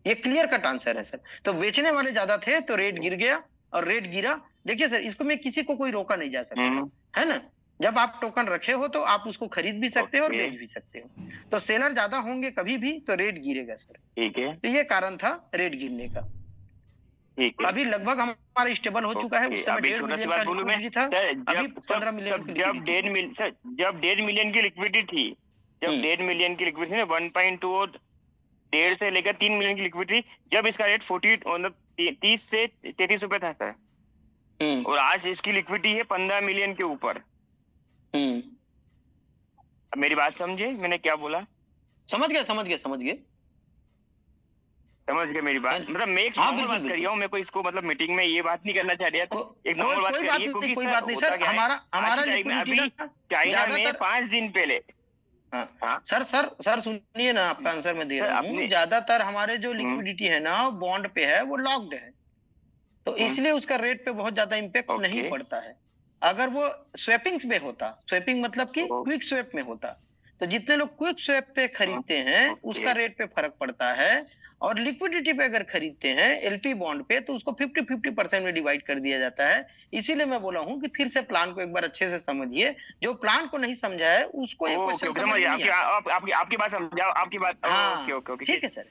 ये क्लियर कट आंसर है सर। तो बेचने वाले ज्यादा थे तो रेट गिर गया, और रेट गिरा। देखिए सर, इसको में किसी को कोई रोका नहीं जा सकता, है ना। जब आप टोकन रखे हो तो आप उसको खरीद भी सकते हो और बेच भी सकते हो। तो सेलर ज्यादा होंगे कभी भी तो रेट गिरेगा सर। ठीक है, तो ये कारण था रेट गिरने का। ठीक है। अभी लगभग हमारा स्टेबल हो चुका है। उस समय अभी 1.5 छोटा सी मिलियन बात का बोलूं मैं लिक्विडिटी था, सर, अभी जब 15 मिलियन की लिक्विडिटी है। सर जब 1.5 मिलियन की लिक्विडिटी थी, जब 1.5 मिलियन की लिक्विडिटी थी, 1.2 और 1.5 से लेकर 3 मिलियन की लिक्विडिटी, जब इसका रेट 40 मतलब 30 से 33 रुपए था सर, और आज इसकी लिक्विडिटी है 15 मिलियन के ऊपर। मेरी बात समझे मैंने क्या बोला? समझ गए समझ गए समझ गए। समझ गए मेरी बात? मतलब मैं एक हाँ नॉर्मल बिल्कुल बात कर रहा बिल्कुल। हूँ, मैं कोई इसको मतलब मीटिंग में ये बात नहीं करना चाह रहा था, एक कोई नॉर्मल बात कोई बात करिए। नहीं, क्योंकि कोई सर बात नहीं होता सर, क्या है, हमारा आज हमारा की तारीख में लिक्विडिटी अभी ना चाइना में ज्यादातर। 5 दिन पहले। हाँ हाँ सर सर सर सुनिए ना, आपका आंसर मैं दे सर रहा हूँ। अपने ज्यादातर हमारे जो लिक्विडिटी है ना बॉन्ड पे है, वो लॉक्ड है, तो इसलिए उसका रेट पे बहुत ज्यादा इम्पेक्ट नहीं ओके पड़ता है। अगर वो स्वेपिंग्स में होता, स्वेपिंग मतलब कि क्विक स्वेप में होता, तो जितने लोग क्विक स्वेप पे खरीदते हैं उसका रेट पे फर्क पड़ता है, और लिक्विडिटी पे अगर खरीदते हैं एलपी बॉन्ड पे तो उसको 50-50% में डिवाइड कर दिया जाता है। इसीलिए मैं बोला हूँ कि फिर से प्लान को एक बार अच्छे से समझिए। जो प्लान को नहीं समझा है उसको ये ओके क्वेश्चन ओके, समझ समझ में गया। नहीं आता। आपकी बात समझाओ, आपकी बात। ओके हाँ ओके ओके, ठीक है सर,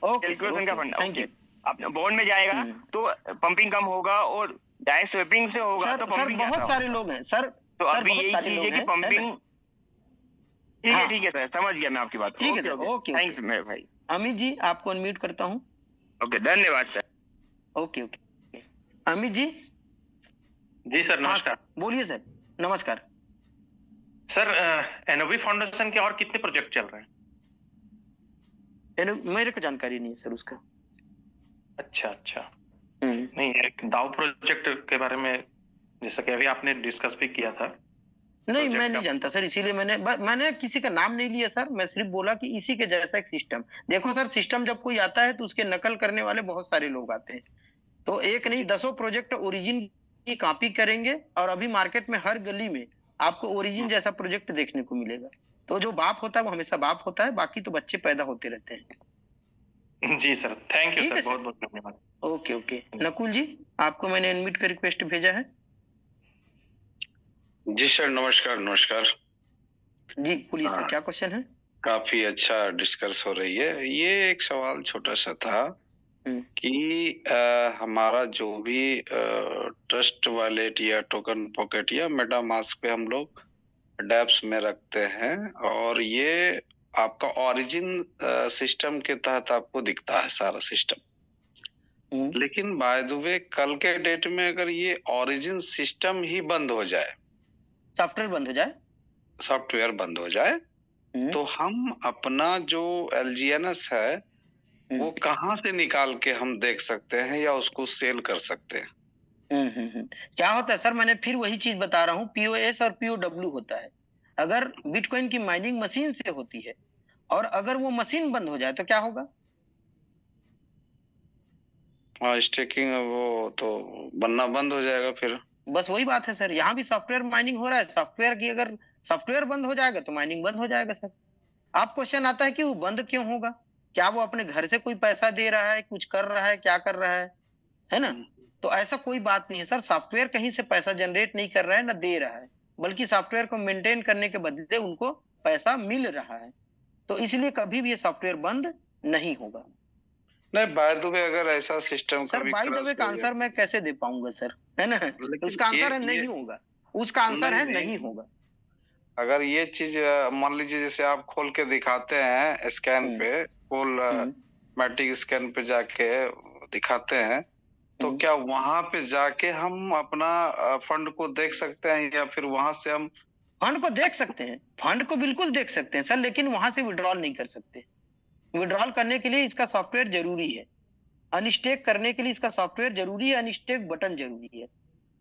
ओके सर, कैलकुलेशन का ओके ओके, फंडा। Thank okay, you. आप बॉन्ड में जाएगा तो पंपिंग कम होगा, और डायरेक्ट स्वेपिंग से होगा सर तो सर पंपिंग बहुत ज्यादा सारे होगा। लोग हैं सर, तो सर अभी बहुत यही सारे चीज है लोग कि हैं, है ना। पंपिंग। हाँ ठीक है सर, समझ गया मैं आपकी बात। ठीक है okay sir, okay, okay okay. Thanks मेरे भाई। अमित जी आपको अनम्यूट करता हूँ। ओके, धन्यवाद sir. Okay okay. Amit ji. जी सर, हाँ नमस्कार। बोलिए सर। नमस्कार सर, एनओवी फाउंडेशन के और कितने प्रोजेक्ट चल रहे हैं? मेरे को जानकारी नहीं है सर उसका। अच्छा अच्छा। नहीं, एक दाव प्रोजेक्ट के बारे में जैसा कि अभी आपने डिस्कस भी किया था। नहीं मैं नहीं जानता सर, इसीलिए मैंने किसी का नाम नहीं लिया सर। मैं सिर्फ बोला कि इसी के जैसा एक सिस्टम। देखो सर, सिस्टम जब कोई आता है तो उसके नकल करने वाले बहुत सारे लोग आते हैं, तो एक नहीं 10 प्रोजेक्ट ओरिजिन की कॉपी करेंगे, और अभी मार्केट में हर गली में आपको ओरिजिन जैसा प्रोजेक्ट देखने को मिलेगा। तो जो बाप होता है वो हमेशा बाप होता है, बाकी तो बच्चे पैदा होते रहते हैं। जी सर, थैंक यू ठीक सर, है बहुत बहुत धन्यवाद। Okay okay. नकुल जी आपको मैंने इनविट का रिक्वेस्ट भेजा है। जी सर, नमस्कार नमस्कार। जी बोलिए सर, क्या क्वेश्चन है? काफी अच्छा डिस्कस हो रही है। ये एक सवाल छोटा सा था कि हमारा जो भी ट्रस्ट वॉलेट या टोकन पॉकेट या मेटामास्क पे हम लोग डैप्स में रखते हैं, और ये आपका ओरिजिन सिस्टम के तहत आपको दिखता है सारा सिस्टम। लेकिन बाय द वे कल के डेट में अगर ये ओरिजिन सिस्टम ही बंद हो जाए, सॉफ्टवेयर बंद हो जाए, सॉफ्टवेयर बंद हो जाए, तो हम अपना जो एलजीएनएस है वो कहाँ से निकाल के हम देख सकते हैं या उसको सेल कर सकते हैं? क्या होता है सर, मैंने फिर वही चीज बता रहा हूँ, पीओएस और पीओडब्ल्यू होता है। अगर बिटकॉइन की माइनिंग मशीन से होती है, और अगर वो मशीन बंद हो जाए तो क्या होगा? हाँ, स्टेकिंग वो तो बनना बंद हो जाएगा फिर। बस वही बात है सर, यहाँ भी सॉफ्टवेयर माइनिंग हो रहा है, सॉफ्टवेयर की अगर सॉफ्टवेयर बंद हो जाएगा तो माइनिंग बंद हो जाएगा सर। आप क्वेश्चन आता है कि वो बंद क्यों होगा, क्या वो अपने घर से कोई पैसा दे रहा है, कुछ कर रहा है, क्या कर रहा है ना? तो ऐसा कोई बात नहीं है सर, सॉफ्टवेयर कहीं से पैसा जनरेट नहीं कर रहा है ना दे रहा है, बल्कि सॉफ्टवेयर को मेंटेन करने के बदले उनको पैसा मिल रहा है, तो इसलिए कभी भी ये सॉफ्टवेयर बंद नहीं होगा। नहीं, बाय द वे अगर ऐसा system sir by the way का आंसर मैं कैसे दे पाऊंगा सर, है ना? उसका आंसर है नहीं होगा, उसका आंसर है नहीं होगा। अगर ये चीज मान लीजिए जैसे आप खोल के दिखाते हैं स्कैन पे, फुल मैटिक स्कैन पे जाके दिखाते हैं, तो क्या वहां पे जाके हम अपना फंड को देख सकते हैं, या फिर वहां से हम फंड को देख सकते हैं? फंड को बिल्कुल देख सकते हैं सर, लेकिन वहां से विड्रॉल नहीं कर सकते। विड्रॉल करने के लिए इसका सॉफ्टवेयर जरूरी है, अनस्टेक करने के लिए इसका सॉफ्टवेयर जरूरी है, अनस्टेक बटन जरूरी है।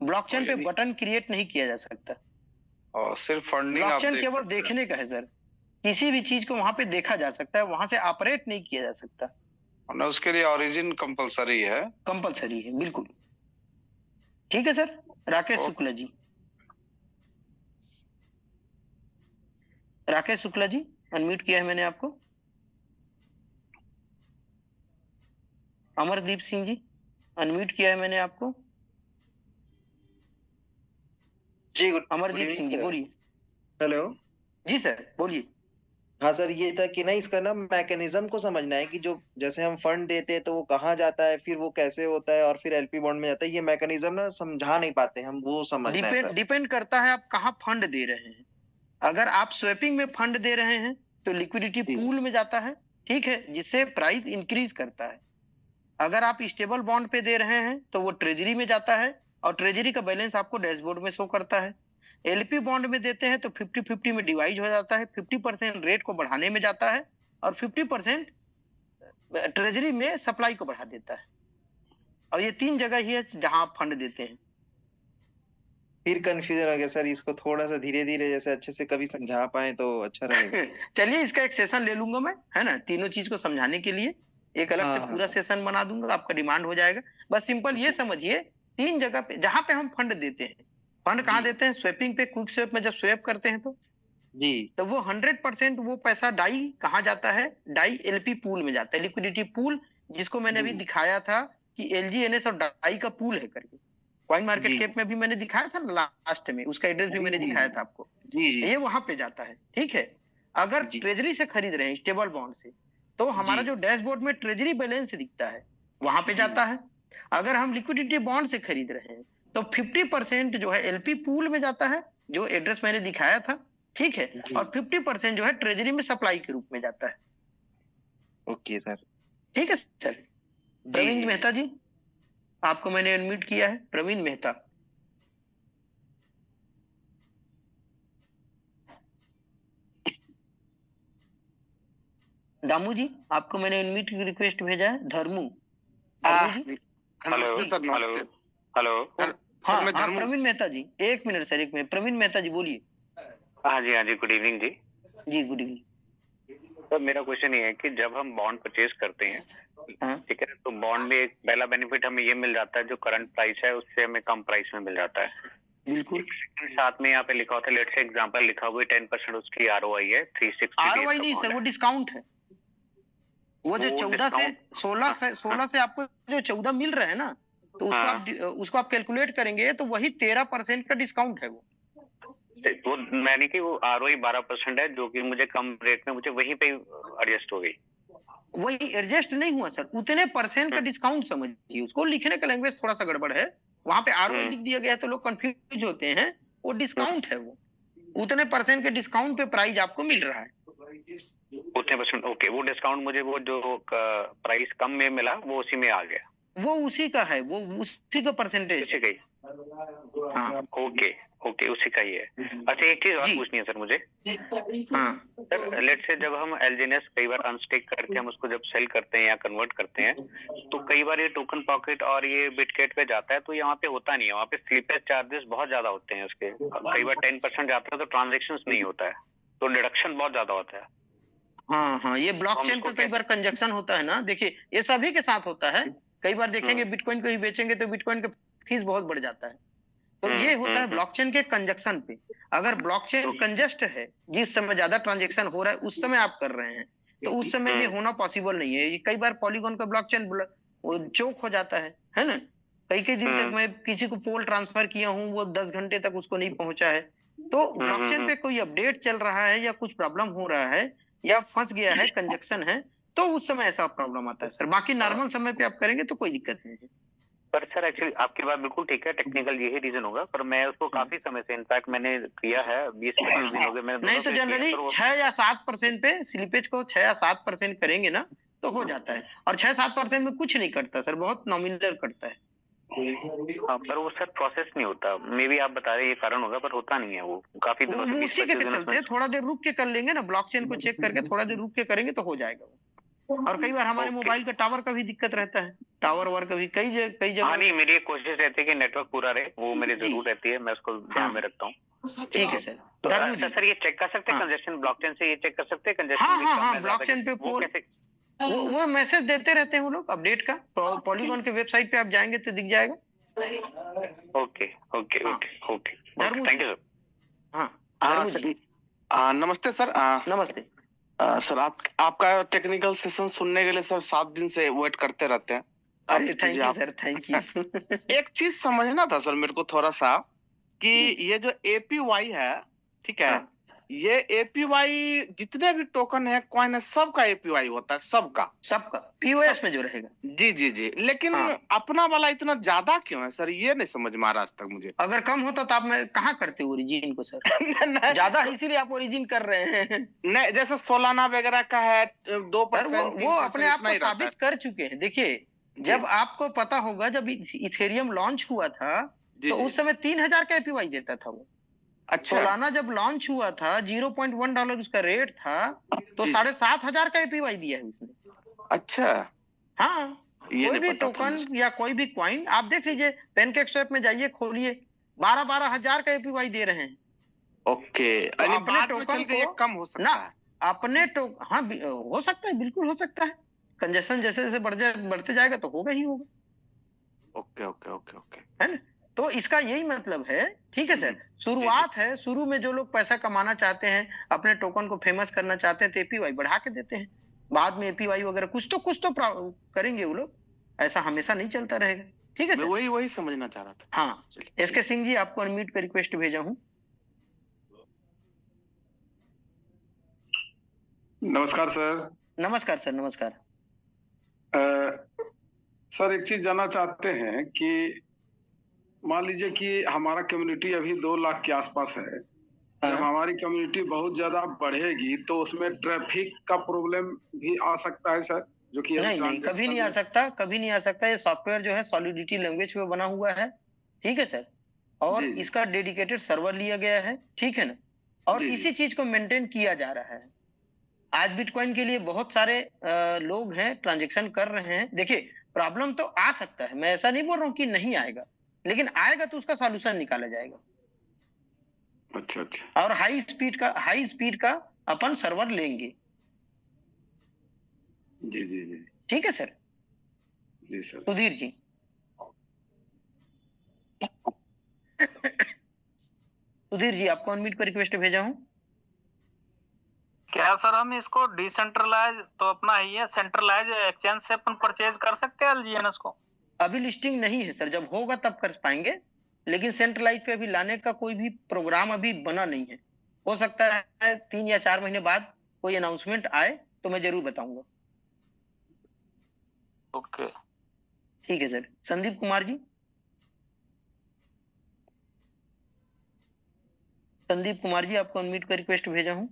ब्लॉकचेन पे बटन क्रिएट नहीं किया जा सकता, और सिर्फ फंडिंग ब्लॉकचेन केवल देखने का है सर, किसी भी चीज को वहां पे देखा जा सकता है, वहां से ऑपरेट नहीं किया जा सकता। उसके लिए ओरिजिन कंपलसरी है? कंपलसरी है, बिल्कुल। ठीक है सर। राकेश शुक्ला जी, राकेश शुक्ला जी अनम्यूट किया है मैंने आपको। अमरदीप सिंह जी अनम्यूट किया है मैंने आपको। जी अमरदीप सिंह जी बोलिए। हेलो जी सर बोलिए। हाँ सर, ये था कि ना इसका ना मैकेनिज्म को समझना है कि जो जैसे हम फंड देते हैं तो वो कहाँ जाता है, फिर वो कैसे होता है और फिर एलपी बॉन्ड में जाता है, ये मैकेनिज्म ना समझा नहीं पाते हम, वो समझना है सर। डिपेंड करता है आप कहाँ फंड दे रहे हैं। अगर आप स्वैपिंग में फंड दे रहे हैं तो लिक्विडिटी पूल में जाता है, ठीक है, जिससे प्राइस इंक्रीज करता है। अगर आप स्टेबल बॉन्ड पे दे रहे हैं तो वो ट्रेजरी में जाता है, और ट्रेजरी का बैलेंस आपको डैशबोर्ड में शो करता है। एलपी बॉन्ड में देते हैं तो 50-50 में डिवाइड हो जाता है, 50% रेट को बढ़ाने में जाता है और 50% ट्रेजरी में सप्लाई को बढ़ा देता है। और ये 3 जगह ही है जहां आप फंड देते हैं। फिर कंफ्यूजन हो गया सर, इसको थोड़ा सा धीरे धीरे जैसे अच्छे से कभी समझा पाए तो अच्छा रहेगा। चलिए इसका एक सेशन ले लूंगा मैं, है ना, तीनों चीज को समझाने के लिए एक अलग से पूरा सेशन बना दूंगा, आपका डिमांड हो जाएगा। बस सिंपल ये समझिए 3 जगह पे जहां पे हम फंड देते हैं, फंड कहाँ देते हैं? स्वेपिंग पे, क्विक स्वेप में जब स्वेप करते हैं तो जी, तो वो 100% वो पैसा डाई कहाँ जाता है? डाई एलपी पूल में जाता है, लिक्विडिटी पूल, जिसको मैंने अभी दिखाया था कि एलजीएनएस और डाई का पूल है करके। कॉइन मार्केट कैप में भी मैंने दिखाया था लास्ट में, उसका एड्रेस भी मैंने दिखाया था आपको। ये वहां पे जाता है, ठीक है। अगर ट्रेजरी से खरीद रहे हैं स्टेबल बॉन्ड से, तो हमारा जो डैशबोर्ड में ट्रेजरी बैलेंस दिखता है वहां पे जाता है। अगर हम लिक्विडिटी बॉन्ड से खरीद रहे हैं तो 50% जो है एलपी पूल में जाता है, जो एड्रेस मैंने दिखाया था, ठीक है, और 50% जो है ट्रेजरी में सप्लाई के रूप में जाता है। ओके सर, ठीक है सर। प्रवीण मेहता जी आपको मैंने अनम्यूट किया है। प्रवीण मेहता, दामू जी आपको मैंने अनम्यूट की रिक्वेस्ट भेजा है। धर्मू, हेलो हेलो हेलो हाँ प्रवीण मेहता जी, एक मिनट सर, एक मिनट। प्रवीण मेहता जी बोलिए। हाँ जी गुड इवनिंग जी। जी गुड इवनिंग। तो मेरा क्वेश्चन ये है कि जब हम बॉन्ड परचेज करते हैं, ठीक है, तो बॉन्ड में एक पहला बेनिफिट हमें ये मिल जाता है, जो करंट प्राइस है उससे हमें कम प्राइस में मिल जाता है। बिल्कुल। साथ में यहाँ पे लिखा होता है, लेट्स से एग्जांपल लिखा हुआ है 10% उसकी आरओआई है, 360 आरओआई नहीं सर, वो डिस्काउंट है। वो जो 14 से 16 से आपको जो 14 मिल रहा है ना, तो उसको आप कैलकुलेट करेंगे तो वही 13% का डिस्काउंट है। वो मैंने कि वो आरओआई 12% है, जो कि मुझे कम रेट में मुझे वहीं पे एडजस्ट हो गई। वही एडजस्ट नहीं हुआ सर, उतने % का डिस्काउंट समझिए उसको। लिखने का लैंग्वेज थोड़ा सा गड़बड़ है, वहां पे आरओआई लिख दिया गया है तो लोग कंफ्यूज होते हैं। वो डिस्काउंट है, वो उतने % के डिस्काउंट पे प्राइस आपको मिल रहा है। उतने %, ओके। वो डिस्काउंट मुझे वो जो प्राइस कम में मिला वो उसी में आ गया, वो उसी का है, वो उसी का परसेंटेज। उसी का ही। हाँ ओके उसी का ही है। अच्छा एक चीज और पूछनी है सर मुझे। हाँ सर, लेट्स से जब हम एलजीएनएस कई बार अनस्टेक करके हम उसको जब सेल करते हैं या कन्वर्ट करते हैं, तो कई बार ये टोकन पॉकेट और ये बिटकेट पे जाता है, तो यहाँ पे होता नहीं है, वहाँ पे स्लीपेज चार्जेस बहुत ज्यादा होते हैं उसके। कई बार 10% जाता है तो ट्रांजेक्शन नहीं होता है, तो डिडक्शन बहुत ज्यादा होता है। हाँ ये ब्लॉकचेन का कई बार कंजक्शन होता है ना। देखिए ये सभी के साथ होता है, कई बार देखेंगे बिटकॉइन को ही बेचेंगे तो बिटकॉइन का फीस बहुत बढ़ जाता है। तो ये होता है ब्लॉकचेन के कंजक्शन पे। अगर ब्लॉकचेन कंजस्ट है, जिस समय ज्यादा ट्रांजेक्शन हो रहा है उस समय आप कर रहे हैं, तो उस समय ये होना पॉसिबल नहीं है। ये कई बार पॉलीगॉन का ब्लॉकचेन वो चोक हो जाता है ना। कई दिन तक मैं किसी को पोल ट्रांसफर किया हूँ, वो 10 घंटे तक उसको नहीं पहुंचा है। तो ब्लॉकचेन पे कोई अपडेट चल रहा है या कुछ प्रॉब्लम हो रहा है या फंस गया है, कंजक्शन है, तो उस समय ऐसा प्रॉब्लम आता है सर। बाकी नॉर्मल समय पे आप करेंगे तो कोई दिक्कत नहीं है। पर सर एक्चुअली आपकी बात बिल्कुल ठीक है, टेक्निकल यही रीजन होगा, पर मैं उसको काफी समय से, इनफैक्ट मैंने किया है 20-25 दिन हो गए मैंने। नहीं तो जनरली 6 या 7% पे स्लिपेज को 6 या 7% करेंगे ना तो हो जाता है, और 6-7% में कुछ नहीं कटता सर, बहुत नॉमिनल कटता है। हाँ, पर वो सर प्रोसेस नहीं होता। मे बी आप बता रहे ये कारण होगा, पर होता नहीं है वो काफी दिनों से। उसी के चलते थोड़ा देर रुक के कर लेंगे ना, ब्लॉकचेन को चेक करके थोड़ा देर रुक के करेंगे तो हो जाएगा वो। और कई बार हमारे मोबाइल का टावर का भी दिक्कत रहता है, टावर वर्क का भी कई जगह। हाँ नहीं, मेरी कोशिश रहती है कि नेटवर्क पूरा रहे, वो मेरी जरूर रहती है, मैं उसको ध्यान में रखता हूँ। ठीक है सर। तो सर ये चेक कर सकते हैं कंजेशन, ब्लॉकचेन से ये चेक कर सकते हैं कंजेशन? हाँ, ब्लॉकचेन पे वो मैसेज देते रहते हैं वो लोग अपडेट का। पॉलीगॉन के वेबसाइट पे आप जाएंगे तो दिख जाएगा। Okay, thank you sir. हाँ नमस्ते सर। नमस्ते सर, आपका टेक्निकल सेशन सुनने के लिए सर 7 दिन से वेट करते रहते हैं। अरे thank you sir, thank you. एक चीज समझना था सर मेरे को थोड़ा सा, कि ये जो APY है, ठीक है, ये APY जितने भी टोकन है, कॉइन है, सबका APY होता है, सबका POS में जो रहेगा। जी, लेकिन अपना वाला इतना ज्यादा क्यों है सर? ये नहीं समझ में आ रहा आज तक मुझे। अगर कम होता तो आप कहाँ करते ओरिजिन को सर? ज्यादा इसीलिए आप ओरिजिन कर रहे हैं। नहीं, जैसे सोलाना वगैरह का है 2%, वो अपने आप को साबित कर चुके हैं। देखिए, जब आपको पता होगा, जब इथेरियम लॉन्च हुआ था तो उस समय 3000 का APY देता था वो। अच्छा। सोलाना जब लॉन्च हुआ था, $0.1 उसका रेट था, तो 7,500 का APY दिया है उसने। अच्छा। हाँ, कोई भी टोकन या कोई भी कॉइन आप देख लीजिए, पेनकेक स्वैप में जाइए, खोलिए, 12-12 हजार का APY दे रहे हैं। ओके, तो अपने टोकन को कम हो सकता है अपने हाँ हो सकता है, बिल्कुल हो सकता है। कंजेशन जैसे जैसे बढ़ते जाएगा तो होगा ही होगा। ओके है ना। तो इसका यही मतलब है। ठीक है सर, शुरुआत है, शुरू में जो लोग पैसा कमाना चाहते हैं, अपने टोकन को फेमस करना चाहते हैं, तो APY बढ़ा के देते हैं। बाद में APY वगैरह कुछ तो करेंगे वो लोग, ऐसा हमेशा नहीं चलता रहेगा। ठीक है सर, मैं वही समझना चाह रहा था। हाँ, SK सिंह जी, आपको अनम्यूट पे रिक्वेस्ट भेजा हूँ। नमस्कार सर। नमस्कार सर, नमस्कार। सर, एक चीज जानना चाहते हैं कि मान लीजिए कि हमारा कम्युनिटी अभी 2 लाख के आसपास है। जब हमारी कम्युनिटी बहुत ज्यादा बढ़ेगी तो उसमें ट्रैफिक का प्रॉब्लम भी आ सकता है सर, जो कि नहीं, कभी नहीं आ सकता, कभी नहीं आ सकता। ये सॉफ्टवेयर जो है सॉलिडिटी लैंग्वेज पे बना हुआ है। ठीक है सर, और इसका डेडिकेटेड सर्वर लिया गया है। ठीक है ना, और इसी चीज को मेंटेन किया जा रहा है। आज बिटकॉइन के लिए बहुत सारे लोग हैं, ट्रांजेक्शन कर रहे हैं। देखिए, प्रॉब्लम तो आ सकता है, मैं ऐसा नहीं बोल रहा हूँ कि नहीं आएगा, लेकिन आएगा तो उसका सॉल्यूशन निकाला जाएगा। अच्छा। और हाई स्पीड का अपन सर्वर लेंगे। जी। ठीक है सर। जी सर। सुधीर जी। सुधीर जी, आपको अनम्यूट पर रिक्वेस्ट भेजा हूँ। क्या सर हम इसको डिसेंट्रलाइज तो अपना ही है, सेंट्रलाइज एक्सचेंज से अपन परचेज कर सकते हैं LGNS को? अभी लिस्टिंग नहीं है सर, जब होगा तब कर पाएंगे, लेकिन सेंट्रलाइज पे अभी लाने का कोई भी प्रोग्राम अभी बना नहीं है। हो सकता है 3 या 4 महीने बाद कोई अनाउंसमेंट आए तो मैं जरूर बताऊंगा। ओके, ठीक है सर। संदीप कुमार जी। संदीप कुमार जी, आपको अनम्यूट कर रिक्वेस्ट भेजा हूं।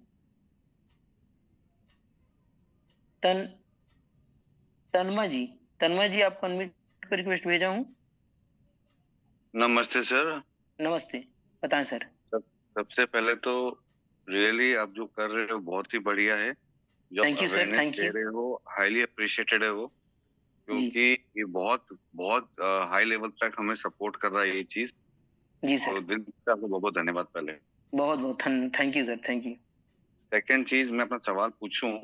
तन्मय जी, आपको अनम्यूट कर रिक्वेस्ट भेजा हूं। नमस्ते सर। नमस्ते, बताएं सर। सबसे पहले तो रियली आप जो कर रहे हो बहुत ही बढ़िया है। जो thank you sir, thank you. दे रहे हो हाईली अप्रिशिएटेड है वो, क्योंकि ये बहुत हाई लेवल तक हमें सपोर्ट कर रहा है ये चीज। जी सर। तो दिल से आपको बहुत धन्यवाद। पहले बहुत thank you sir, thank you. Second चीज, मैं अपना सवाल पूछूं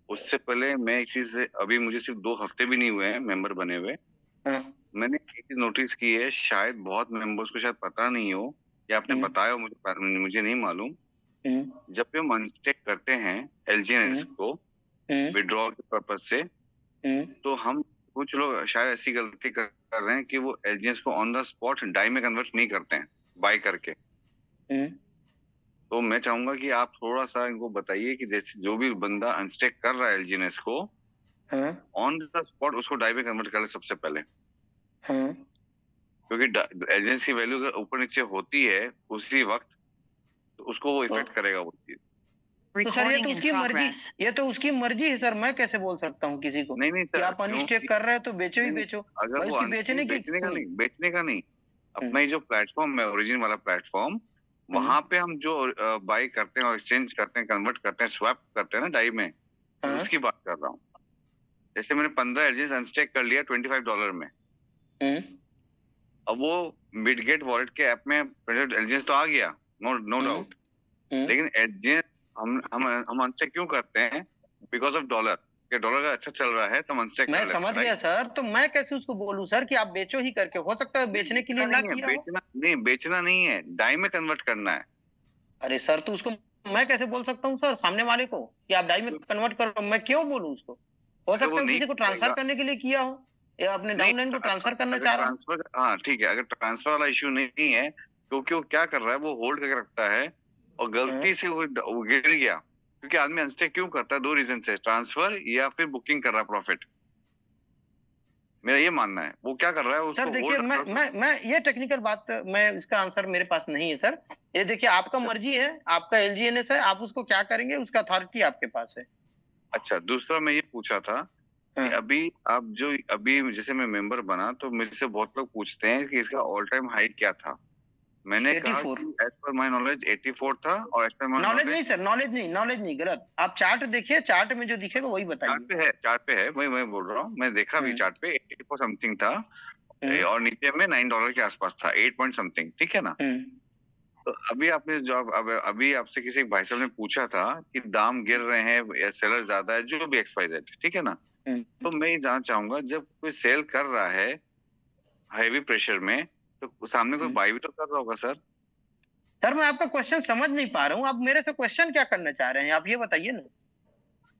उससे पहले मैं एक चीज, अभी मुझे सिर्फ 2 हफ्ते भी नहीं हुए हैं मेंबर बने हुए, मैंने एक चीज नोटिस की है, शायद बहुत मेंबर्स को शायद पता नहीं हो या आपने बताया हो, मुझे नहीं मालूम। जब भी हम अनस्टेक करते हैं एलजीएनएस को विड्रॉल के पर्पज से, तो हम कुछ लोग शायद ऐसी गलती कर रहे हैं कि वो एलजीएनएस को ऑन द स्पॉट डाई में कन्वर्ट नहीं करते हैं बाय करके। तो मैं चाहूंगा कि आप थोड़ा सा इनको बताइए कि जैसे जो भी बंदा अनस्टेक कर रहा है एलजीएनएस को, ऑन द स्पॉट उसको डाई में कन्वर्ट कर ले सबसे पहले। क्योंकि एलजीएनएस की वैल्यू अगर ऊपर नीचे होती है उसी वक्त, तो उसको वो इफेक्ट करेगा वो चीज। तो सर ये तो उसकी मर्जी, ये तो उसकी मर्जी है सर, मैं कैसे बोल सकता हूँ किसी को? नहीं सर, आप अनस्टेक कर रहे हो तो बेचो ही बेचो। अगर वो बेचने का नहीं, अपना जो प्लेटफॉर्म है ओरिजिन वाला प्लेटफॉर्म, वहां पे हम जो बाय करते हैं और एक्सचेंज करते हैं, कन्वर्ट करते हैं, स्वैप करते हैं ना डाई में, तो उसकी बात कर रहा हूँ। जैसे मैंने 15 एलजीएस अनस्टेक कर लिया $25 में, अब वो बिटगेट वॉलेट के ऐप में एलजीएस तो आ गया, नो डाउट, लेकिन एलजीएस हम अनस्टेक क्यों करते हैं? बिकॉज ऑफ डॉलर, कि डॉलर का अच्छा चल रहा है तो हम अनस्टेक कर लेते हैं। मैं समझ गया सर, तो मैं कैसे उसको बोलूं सर कि आप बेचो ही करके? हो सकता है बेचने के लिए ना किया हो। बेचना नहीं है, डाई में कन्वर्ट करना है। अरे सर, तो उसको मैं कैसे बोल सकता हूँ सर सामने वाले को कि आप डाई में कन्वर्ट करो? मैं क्यों बोलूं उसको? हो सकता है किसी को ट्रांसफर करने के लिए किया हो, या अपने डाउनलाइन को ट्रांसफर करना चाह रहा है। हाँ ठीक है, अगर ट्रांसफर वाला इश्यू नहीं है, क्योंकि वो क्या कर रहा है, वो होल्ड करके रखता है और गलती से वो गिर गया। क्योंकि आदमी अनस्टेक क्यों करता है? 2 रीजन से, ट्रांसफर या फिर बुकिंग कर रहा है प्रॉफिट। मेरा ये मानना है। वो क्या कर रहा है उसको। सर देखिए, मैं ये टेक्निकल बात, मैं इसका आंसर मेरे पास नहीं है सर। ये देखिए, आपका मर्जी है, आपका एलजीएनएस है, आप उसको क्या करेंगे उसका अथॉरिटी आपके पास है। अच्छा, दूसरा मैं ये पूछा था कि अभी जैसे मैं मेंबर बना तो मुझसे बहुत लोग पूछते हैं कि इसका ऑल टाइम हाई क्या था। मैंने कहा कि एज पर माय नॉलेज 84 था, और एज पर माय नॉलेज नहीं सर, नॉलेज नहीं, गलत। आप चार्ट देखिए, चार्ट में जो दिखेगा वही बताइए। चार्ट पे है, वही मैं बोल रहा हूँ। मैं देखा भी चार्ट पे 84 समथिंग था, और नीचे में $9 के आसपास था, 8 पॉइंट समथिंग, ठीक है ना। तो अभी आपने जो अभी आपसे किसी भाई साहब ने पूछा था कि दाम गिर रहे हैं या सेलर ज्यादा है, जो भी एक्सपाइजेड, ठीक है ना। तो मैं ये जानना चाहूंगा, जब कोई सेल कर रहा है हैवी प्रेशर में, तो सामने कोई बाई भी तो कर रहा होगा सर। सर मैं आपका क्वेश्चन समझ नहीं पा रहा हूँ, आप मेरे से क्वेश्चन क्या करना चाह रहे हैं, आप ये बताइए ना।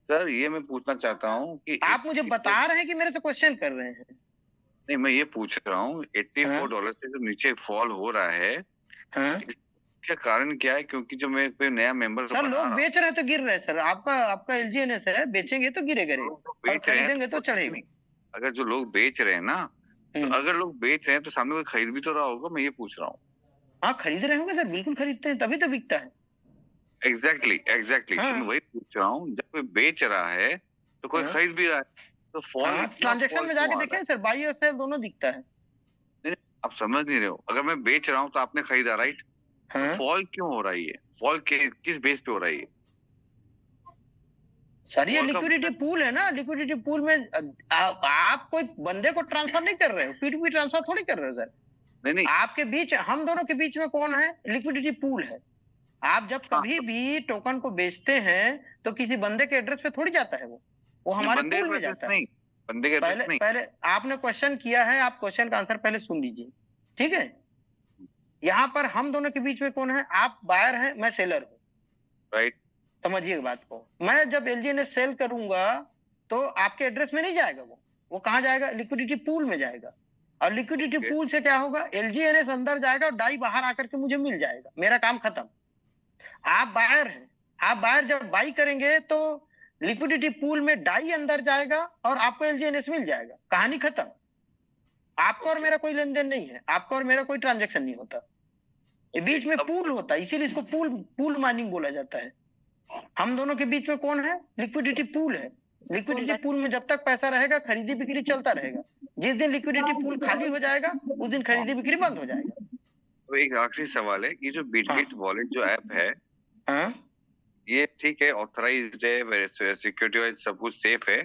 सर ये मैं पूछना चाहता हूँ कि आप मुझे बता रहे हैं कि मेरे से क्वेश्चन कर रहे हैं। नहीं, मैं ये पूछ रहा हूँ, $84 से जो नीचे फॉल हो रहा है, क्या कारण क्या है? क्योंकि जो मैं कोई नया मेंबर सर, लोग बेच रहे तो गिर रहे हैं सर। आपका एलजीएनएस है, बेचेंगे तो गिरेगा, खरीदेंगे तो चढ़ेगा। अगर जो लोग बेच रहे हैं ना, तो अगर लोग बेच रहे हैं तो सामने कोई खरीद भी तो रहा होगा, मैं ये पूछ रहा हूँ। हाँ, खरीद रहे होंगे सर, बिल्कुल खरीदते हैं, तभी तो बिकता है। एग्जैक्टली तो मैं वही पूछ रहा हूँ, जब कोई बेच रहा है तो कोई खरीद भी रहा है, तो फॉल ट्रांजेक्शन में जाके देखें सर, बाई और सेल दोनों दिखता है। नहीं, आप समझ नहीं रहे हो। अगर मैं बेच रहा हूँ तो आपने खरीदा, राइट? तो फॉल क्यों हो रही है? फॉल किस बेस पे हो रही है? सर ये लिक्विडिटी पूल है ना, लिक्विडिटी पूल में आप कोई बंदे को ट्रांसफर नहीं कर रहे हो, P2P ट्रांसफर थोड़ी कर रहे हो सर। नहीं, आपके बीच, हम दोनों के बीच में कौन है? लिक्विडिटी पूल है। आप जब कभी भी टोकन को बेचते हैं तो किसी बंदे के एड्रेस पे थोड़ी जाता है, वो हमारे पूल में जाता है। बंदे के एड्रेस नहीं। पहले आपने क्वेश्चन किया है, आप क्वेश्चन का आंसर पहले सुन लीजिए, ठीक है। यहाँ पर हम दोनों के बीच में कौन है? आप बायर हैं, मैं सेलर हूँ, राइट? समझिए बात को। मैं जब एलजीएनएस सेल करूंगा तो आपके एड्रेस में नहीं जाएगा, वो कहाँ जाएगा? लिक्विडिटी पूल में जाएगा। और लिक्विडिटी पूल से क्या होगा? एलजीएनएस अंदर जाएगा और डाई बाहर आकर के मुझे मिल जाएगा, मेरा काम खत्म। आप बायर हैं, आप बायर जब बाई करेंगे तो लिक्विडिटी पूल में डाई अंदर जाएगा और आपको एलजीएनएस मिल जाएगा, कहानी खत्म। आपका और मेरा कोई लेन देन नहीं है, आपका और मेरा कोई ट्रांजेक्शन नहीं होता, ये बीच में पूल होता है, इसीलिए इसको पूल माइनिंग बोला जाता है। हम दोनों के बीच में कौन है? लिक्विडिटी पूल है। लिक्विडिटी पूल में जब तक पैसा रहेगा खरीदी बिक्री चलता रहेगा, जिस दिन लिक्विडिटी पूल खाली हो जाएगा उस दिन खरीदी बिक्री बंद हो जाएगा। तो एक आखिरी सवाल है, ये जो बिटगेट वॉलेट जो ऐप है, ये ठीक है, ऑथराइज्ड है, सिक्योरिटी वाइज सब कुछ सेफ है,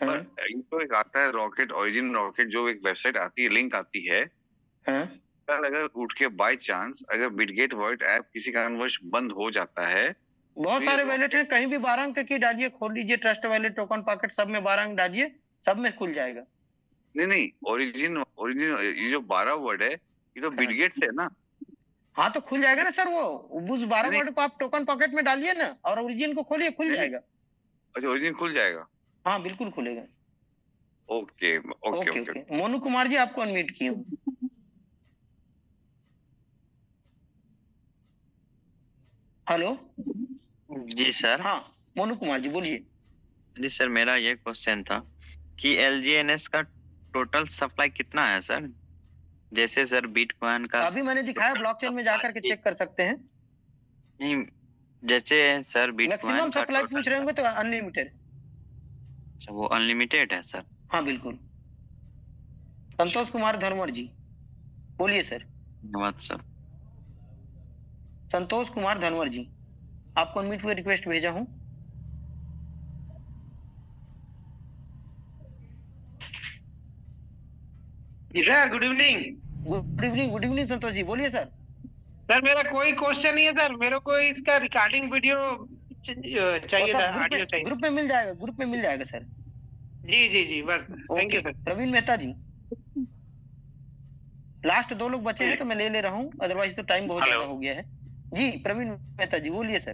पर इनको एक आता है रॉकेट, ओरिजिन रॉकेट, जो एक वेबसाइट आती है, लिंक आती है। कल अगर उठ के बाय चांस अगर बिटगेट वॉलेट ऐप किसी कारणवश बंद हो जाता है, बहुत सारे वैलेट हैं, कहीं भी 12 अंक की डालिए, खोल लीजिए, ट्रस्ट वैलेट, टोकन पॉकेट, सब में 12 अंक डालिए, सब में खुल जाएगा। नहीं, ओरिजिन ओरिजिन ये जो 12 वर्ड है, ये तो बिटगेट से है ना? हाँ तो खुल जाएगा ना सर, वो उस 12 नहीं, वर्ड को आप टोकन पॉकेट में डालिए ना और ओरिजिन को खोलिए, खुल नहीं, जाएगा। अच्छा ओरिजिन खुल जाएगा। हाँ बिल्कुल खुलेगा। Okay okay okay okay. Okay Monu Kumar ji आपको अनम्यूट किया हूँ। हेलो जी सर। हाँ मोनू कुमार जी बोलिए। जी सर, मेरा ये क्वेश्चन था कि LGNS का टोटल सप्लाई कितना है सर? जैसे सर बिटकॉइन का अभी मैंने दिखाया, ब्लॉकचेन में जाकर के चेक कर सकते हैं। नहीं, जैसे सर मैक्सिमम बिटकॉइन का सप्लाई पूछ रहे होंगे तो अनलिमिटेड। अच्छा, वो अनलिमिटेड है सर? हाँ बिल्कुल। संतोष कुमार धर्मर जी बोलिए सर। धन्यवाद सर। संतोष कुमार धनवर जी आपको अनम्यूट पे रिक्वेस्ट भेजा हूं। Sir good evening. Good evening, good evening Santosh ji बोलिए सर। सर मेरा कोई क्वेश्चन नहीं है सर, मेरे को इसका रिकॉर्डिंग वीडियो चाहिए था, ऑडियो चाहिए। ग्रुप में मिल जाएगा, ग्रुप में मिल जाएगा सर। जी जी जी बस, thank you sir. Praveen Mehta ji last 2 लोग बचे हैं तो मैं ले रहा हूँ, अदरवाइज तो टाइम बहुत ज्यादा हो गया है। जी प्रवीण मेहता जी बोलिए सर।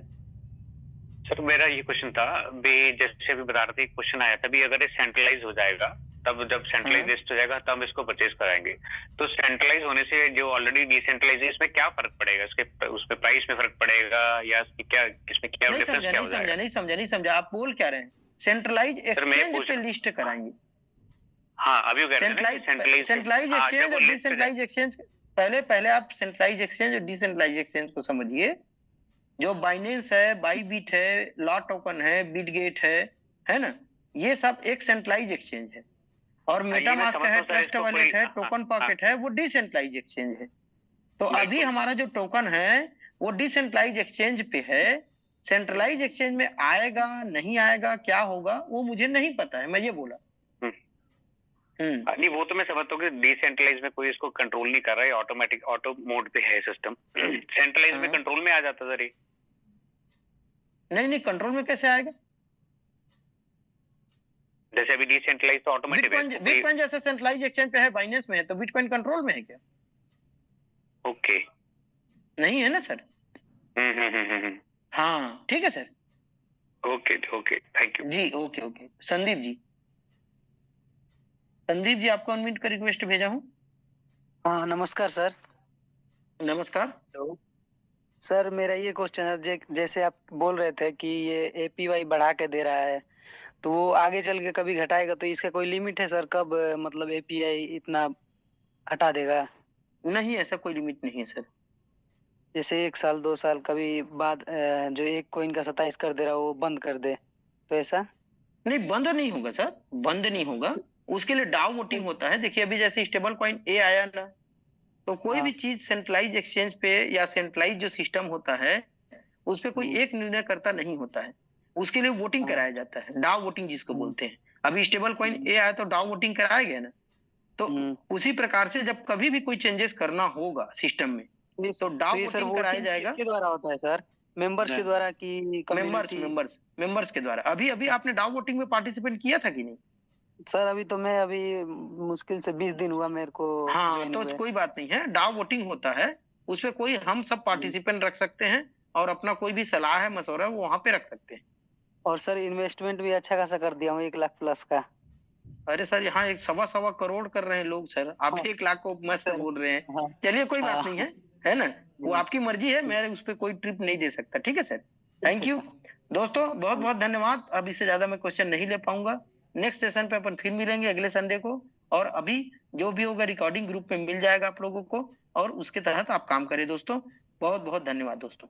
सर मेरा ये क्वेश्चन था भी, जैसे अभी बता रहे थे क्वेश्चन आया था भी, अगर ये सेंट्रलाइज हो जाएगा तब जब सेंट्रलाइज लिस्ट हो जाएगा तब इसको परचेज कराएंगे, तो सेंट्रलाइज होने से जो ऑलरेडी डिसेंट्रलाइज है इसमें क्या फर्क पड़ेगा? इसके उसमें प्राइस में फर्क पड़ेगा या क्या, इसमें क्या डिफरेंस क्या हो जाएगा? नहीं समझा आप बोल क्या रहे हैं? सेंट्रलाइज एक्सचेंज पे लिस्ट कराएंगे। हाँ अभी वो कह रहे हैं सेंट्रलाइज एक्सचेंज और डिसेंट्रलाइज एक्सचेंज। पहले आप सेंट्रलाइज एक्सचेंज और डिसेंट्रलाइज एक्सचेंज को समझिए। जो बाइनेंस है, बाईबिट है, लॉ टोकन है, बिटगेट है ना, ये सब एक सेंट्रलाइज एक्सचेंज है। और मेटामास्क है, ट्रस्ट वॉलेट है, टोकन पॉकेट है, वो डिसेंट्रलाइज एक्सचेंज है। तो अभी हमारा जो टोकन है वो डिसेंट्रलाइज एक्सचेंज पे है। सेंट्रलाइज एक्सचेंज में आएगा नहीं आएगा, क्या होगा वो मुझे नहीं पता है, मैं ये बोला। नहीं वो तो मैं समझता हूँ कि डिसेंट्रलाइज में कोई इसको कंट्रोल नहीं कर रहा है, ऑटोमेटिक ऑटो मोड पे है सिस्टम। सेंट्रलाइज में कंट्रोल में आ जाता सर ये। नहीं कंट्रोल में कैसे आएगा? जैसे अभी डिसेंट्रलाइज तो ऑटोमेटिक है। बिटकॉइन जैसे सेंट्रलाइज एक्सचेंज पे है, बाइनेंस में है, तो बिटकॉइन कंट्रोल में है क्या? ओके नहीं है ना सर। हाँ ठीक है sir. Okay okay thank you जी। ओके संदीप जी आपको अनम्यूट का रिक्वेस्ट भेजा हूँ। हाँ नमस्कार सर। नमस्कार सर, मेरा ये क्वेश्चन है, जैसे आप बोल रहे थे कि ये APY बढ़ा के दे रहा है तो वो आगे चल के कभी घटाएगा, तो इसका कोई लिमिट है सर? कब मतलब API इतना हटा देगा? नहीं ऐसा कोई लिमिट नहीं है सर। जैसे 1 साल 2 साल कभी बाद जो एक कॉइन का 27 कर दे रहा है वो बंद कर दे, तो ऐसा? नहीं बंद नहीं होगा सर, बंद नहीं होगा। उसके लिए डाउ वोटिंग होता है। देखिए अभी जैसे स्टेबल कॉइन ए आया ना, तो कोई भी चीज सेंट्रलाइज एक्सचेंज पे या सेंट्रलाइज जो सिस्टम होता है उस पे कोई एक निर्णय करता नहीं होता है, उसके लिए वोटिंग कराया जाता है, डाउ वोटिंग जिसको बोलते हैं। अभी स्टेबल कॉइन ए आया तो डाउ वोटिंग कराया गया ना, तो उसी प्रकार से जब कभी भी कोई चेंजेस करना होगा सिस्टम में तो डाउ वोटिंग कराया जाएगा। किसके द्वारा होता है सर? मेंबर्स के द्वारा कि मेंबर्स के द्वारा? अभी आपने डाउ वोटिंग में पार्टिसिपेट किया था कि नहीं? सर अभी मुश्किल से 20 दिन हुआ मेरे को। हाँ तो कोई बात नहीं है, डाउ वोटिंग होता है, उसमें कोई हम सब पार्टिसिपेंट रख सकते हैं और अपना कोई भी सलाह है मशवरा वो वहाँ पे रख सकते हैं। और सर इन्वेस्टमेंट भी अच्छा खासा कर दिया हूँ, 1 लाख प्लस का। अरे सर यहाँ 1.25 करोड़ कर रहे हैं लोग सर, आप 1 लाख को मस्त बोल रहे हैं। चलिए कोई बात नहीं है ना, वो आपकी मर्जी है, मैं उस पर कोई ट्रिप नहीं दे सकता। ठीक है सर, थैंक यू दोस्तों, बहुत बहुत धन्यवाद। अब इससे ज्यादा मैं क्वेश्चन नहीं ले पाऊंगा। नेक्स्ट सेशन पे अपन फिर मिलेंगे अगले संडे को, और अभी जो भी होगा रिकॉर्डिंग ग्रुप पे मिल जाएगा आप लोगों को, और उसके तहत आप काम करें दोस्तों। बहुत बहुत धन्यवाद दोस्तों।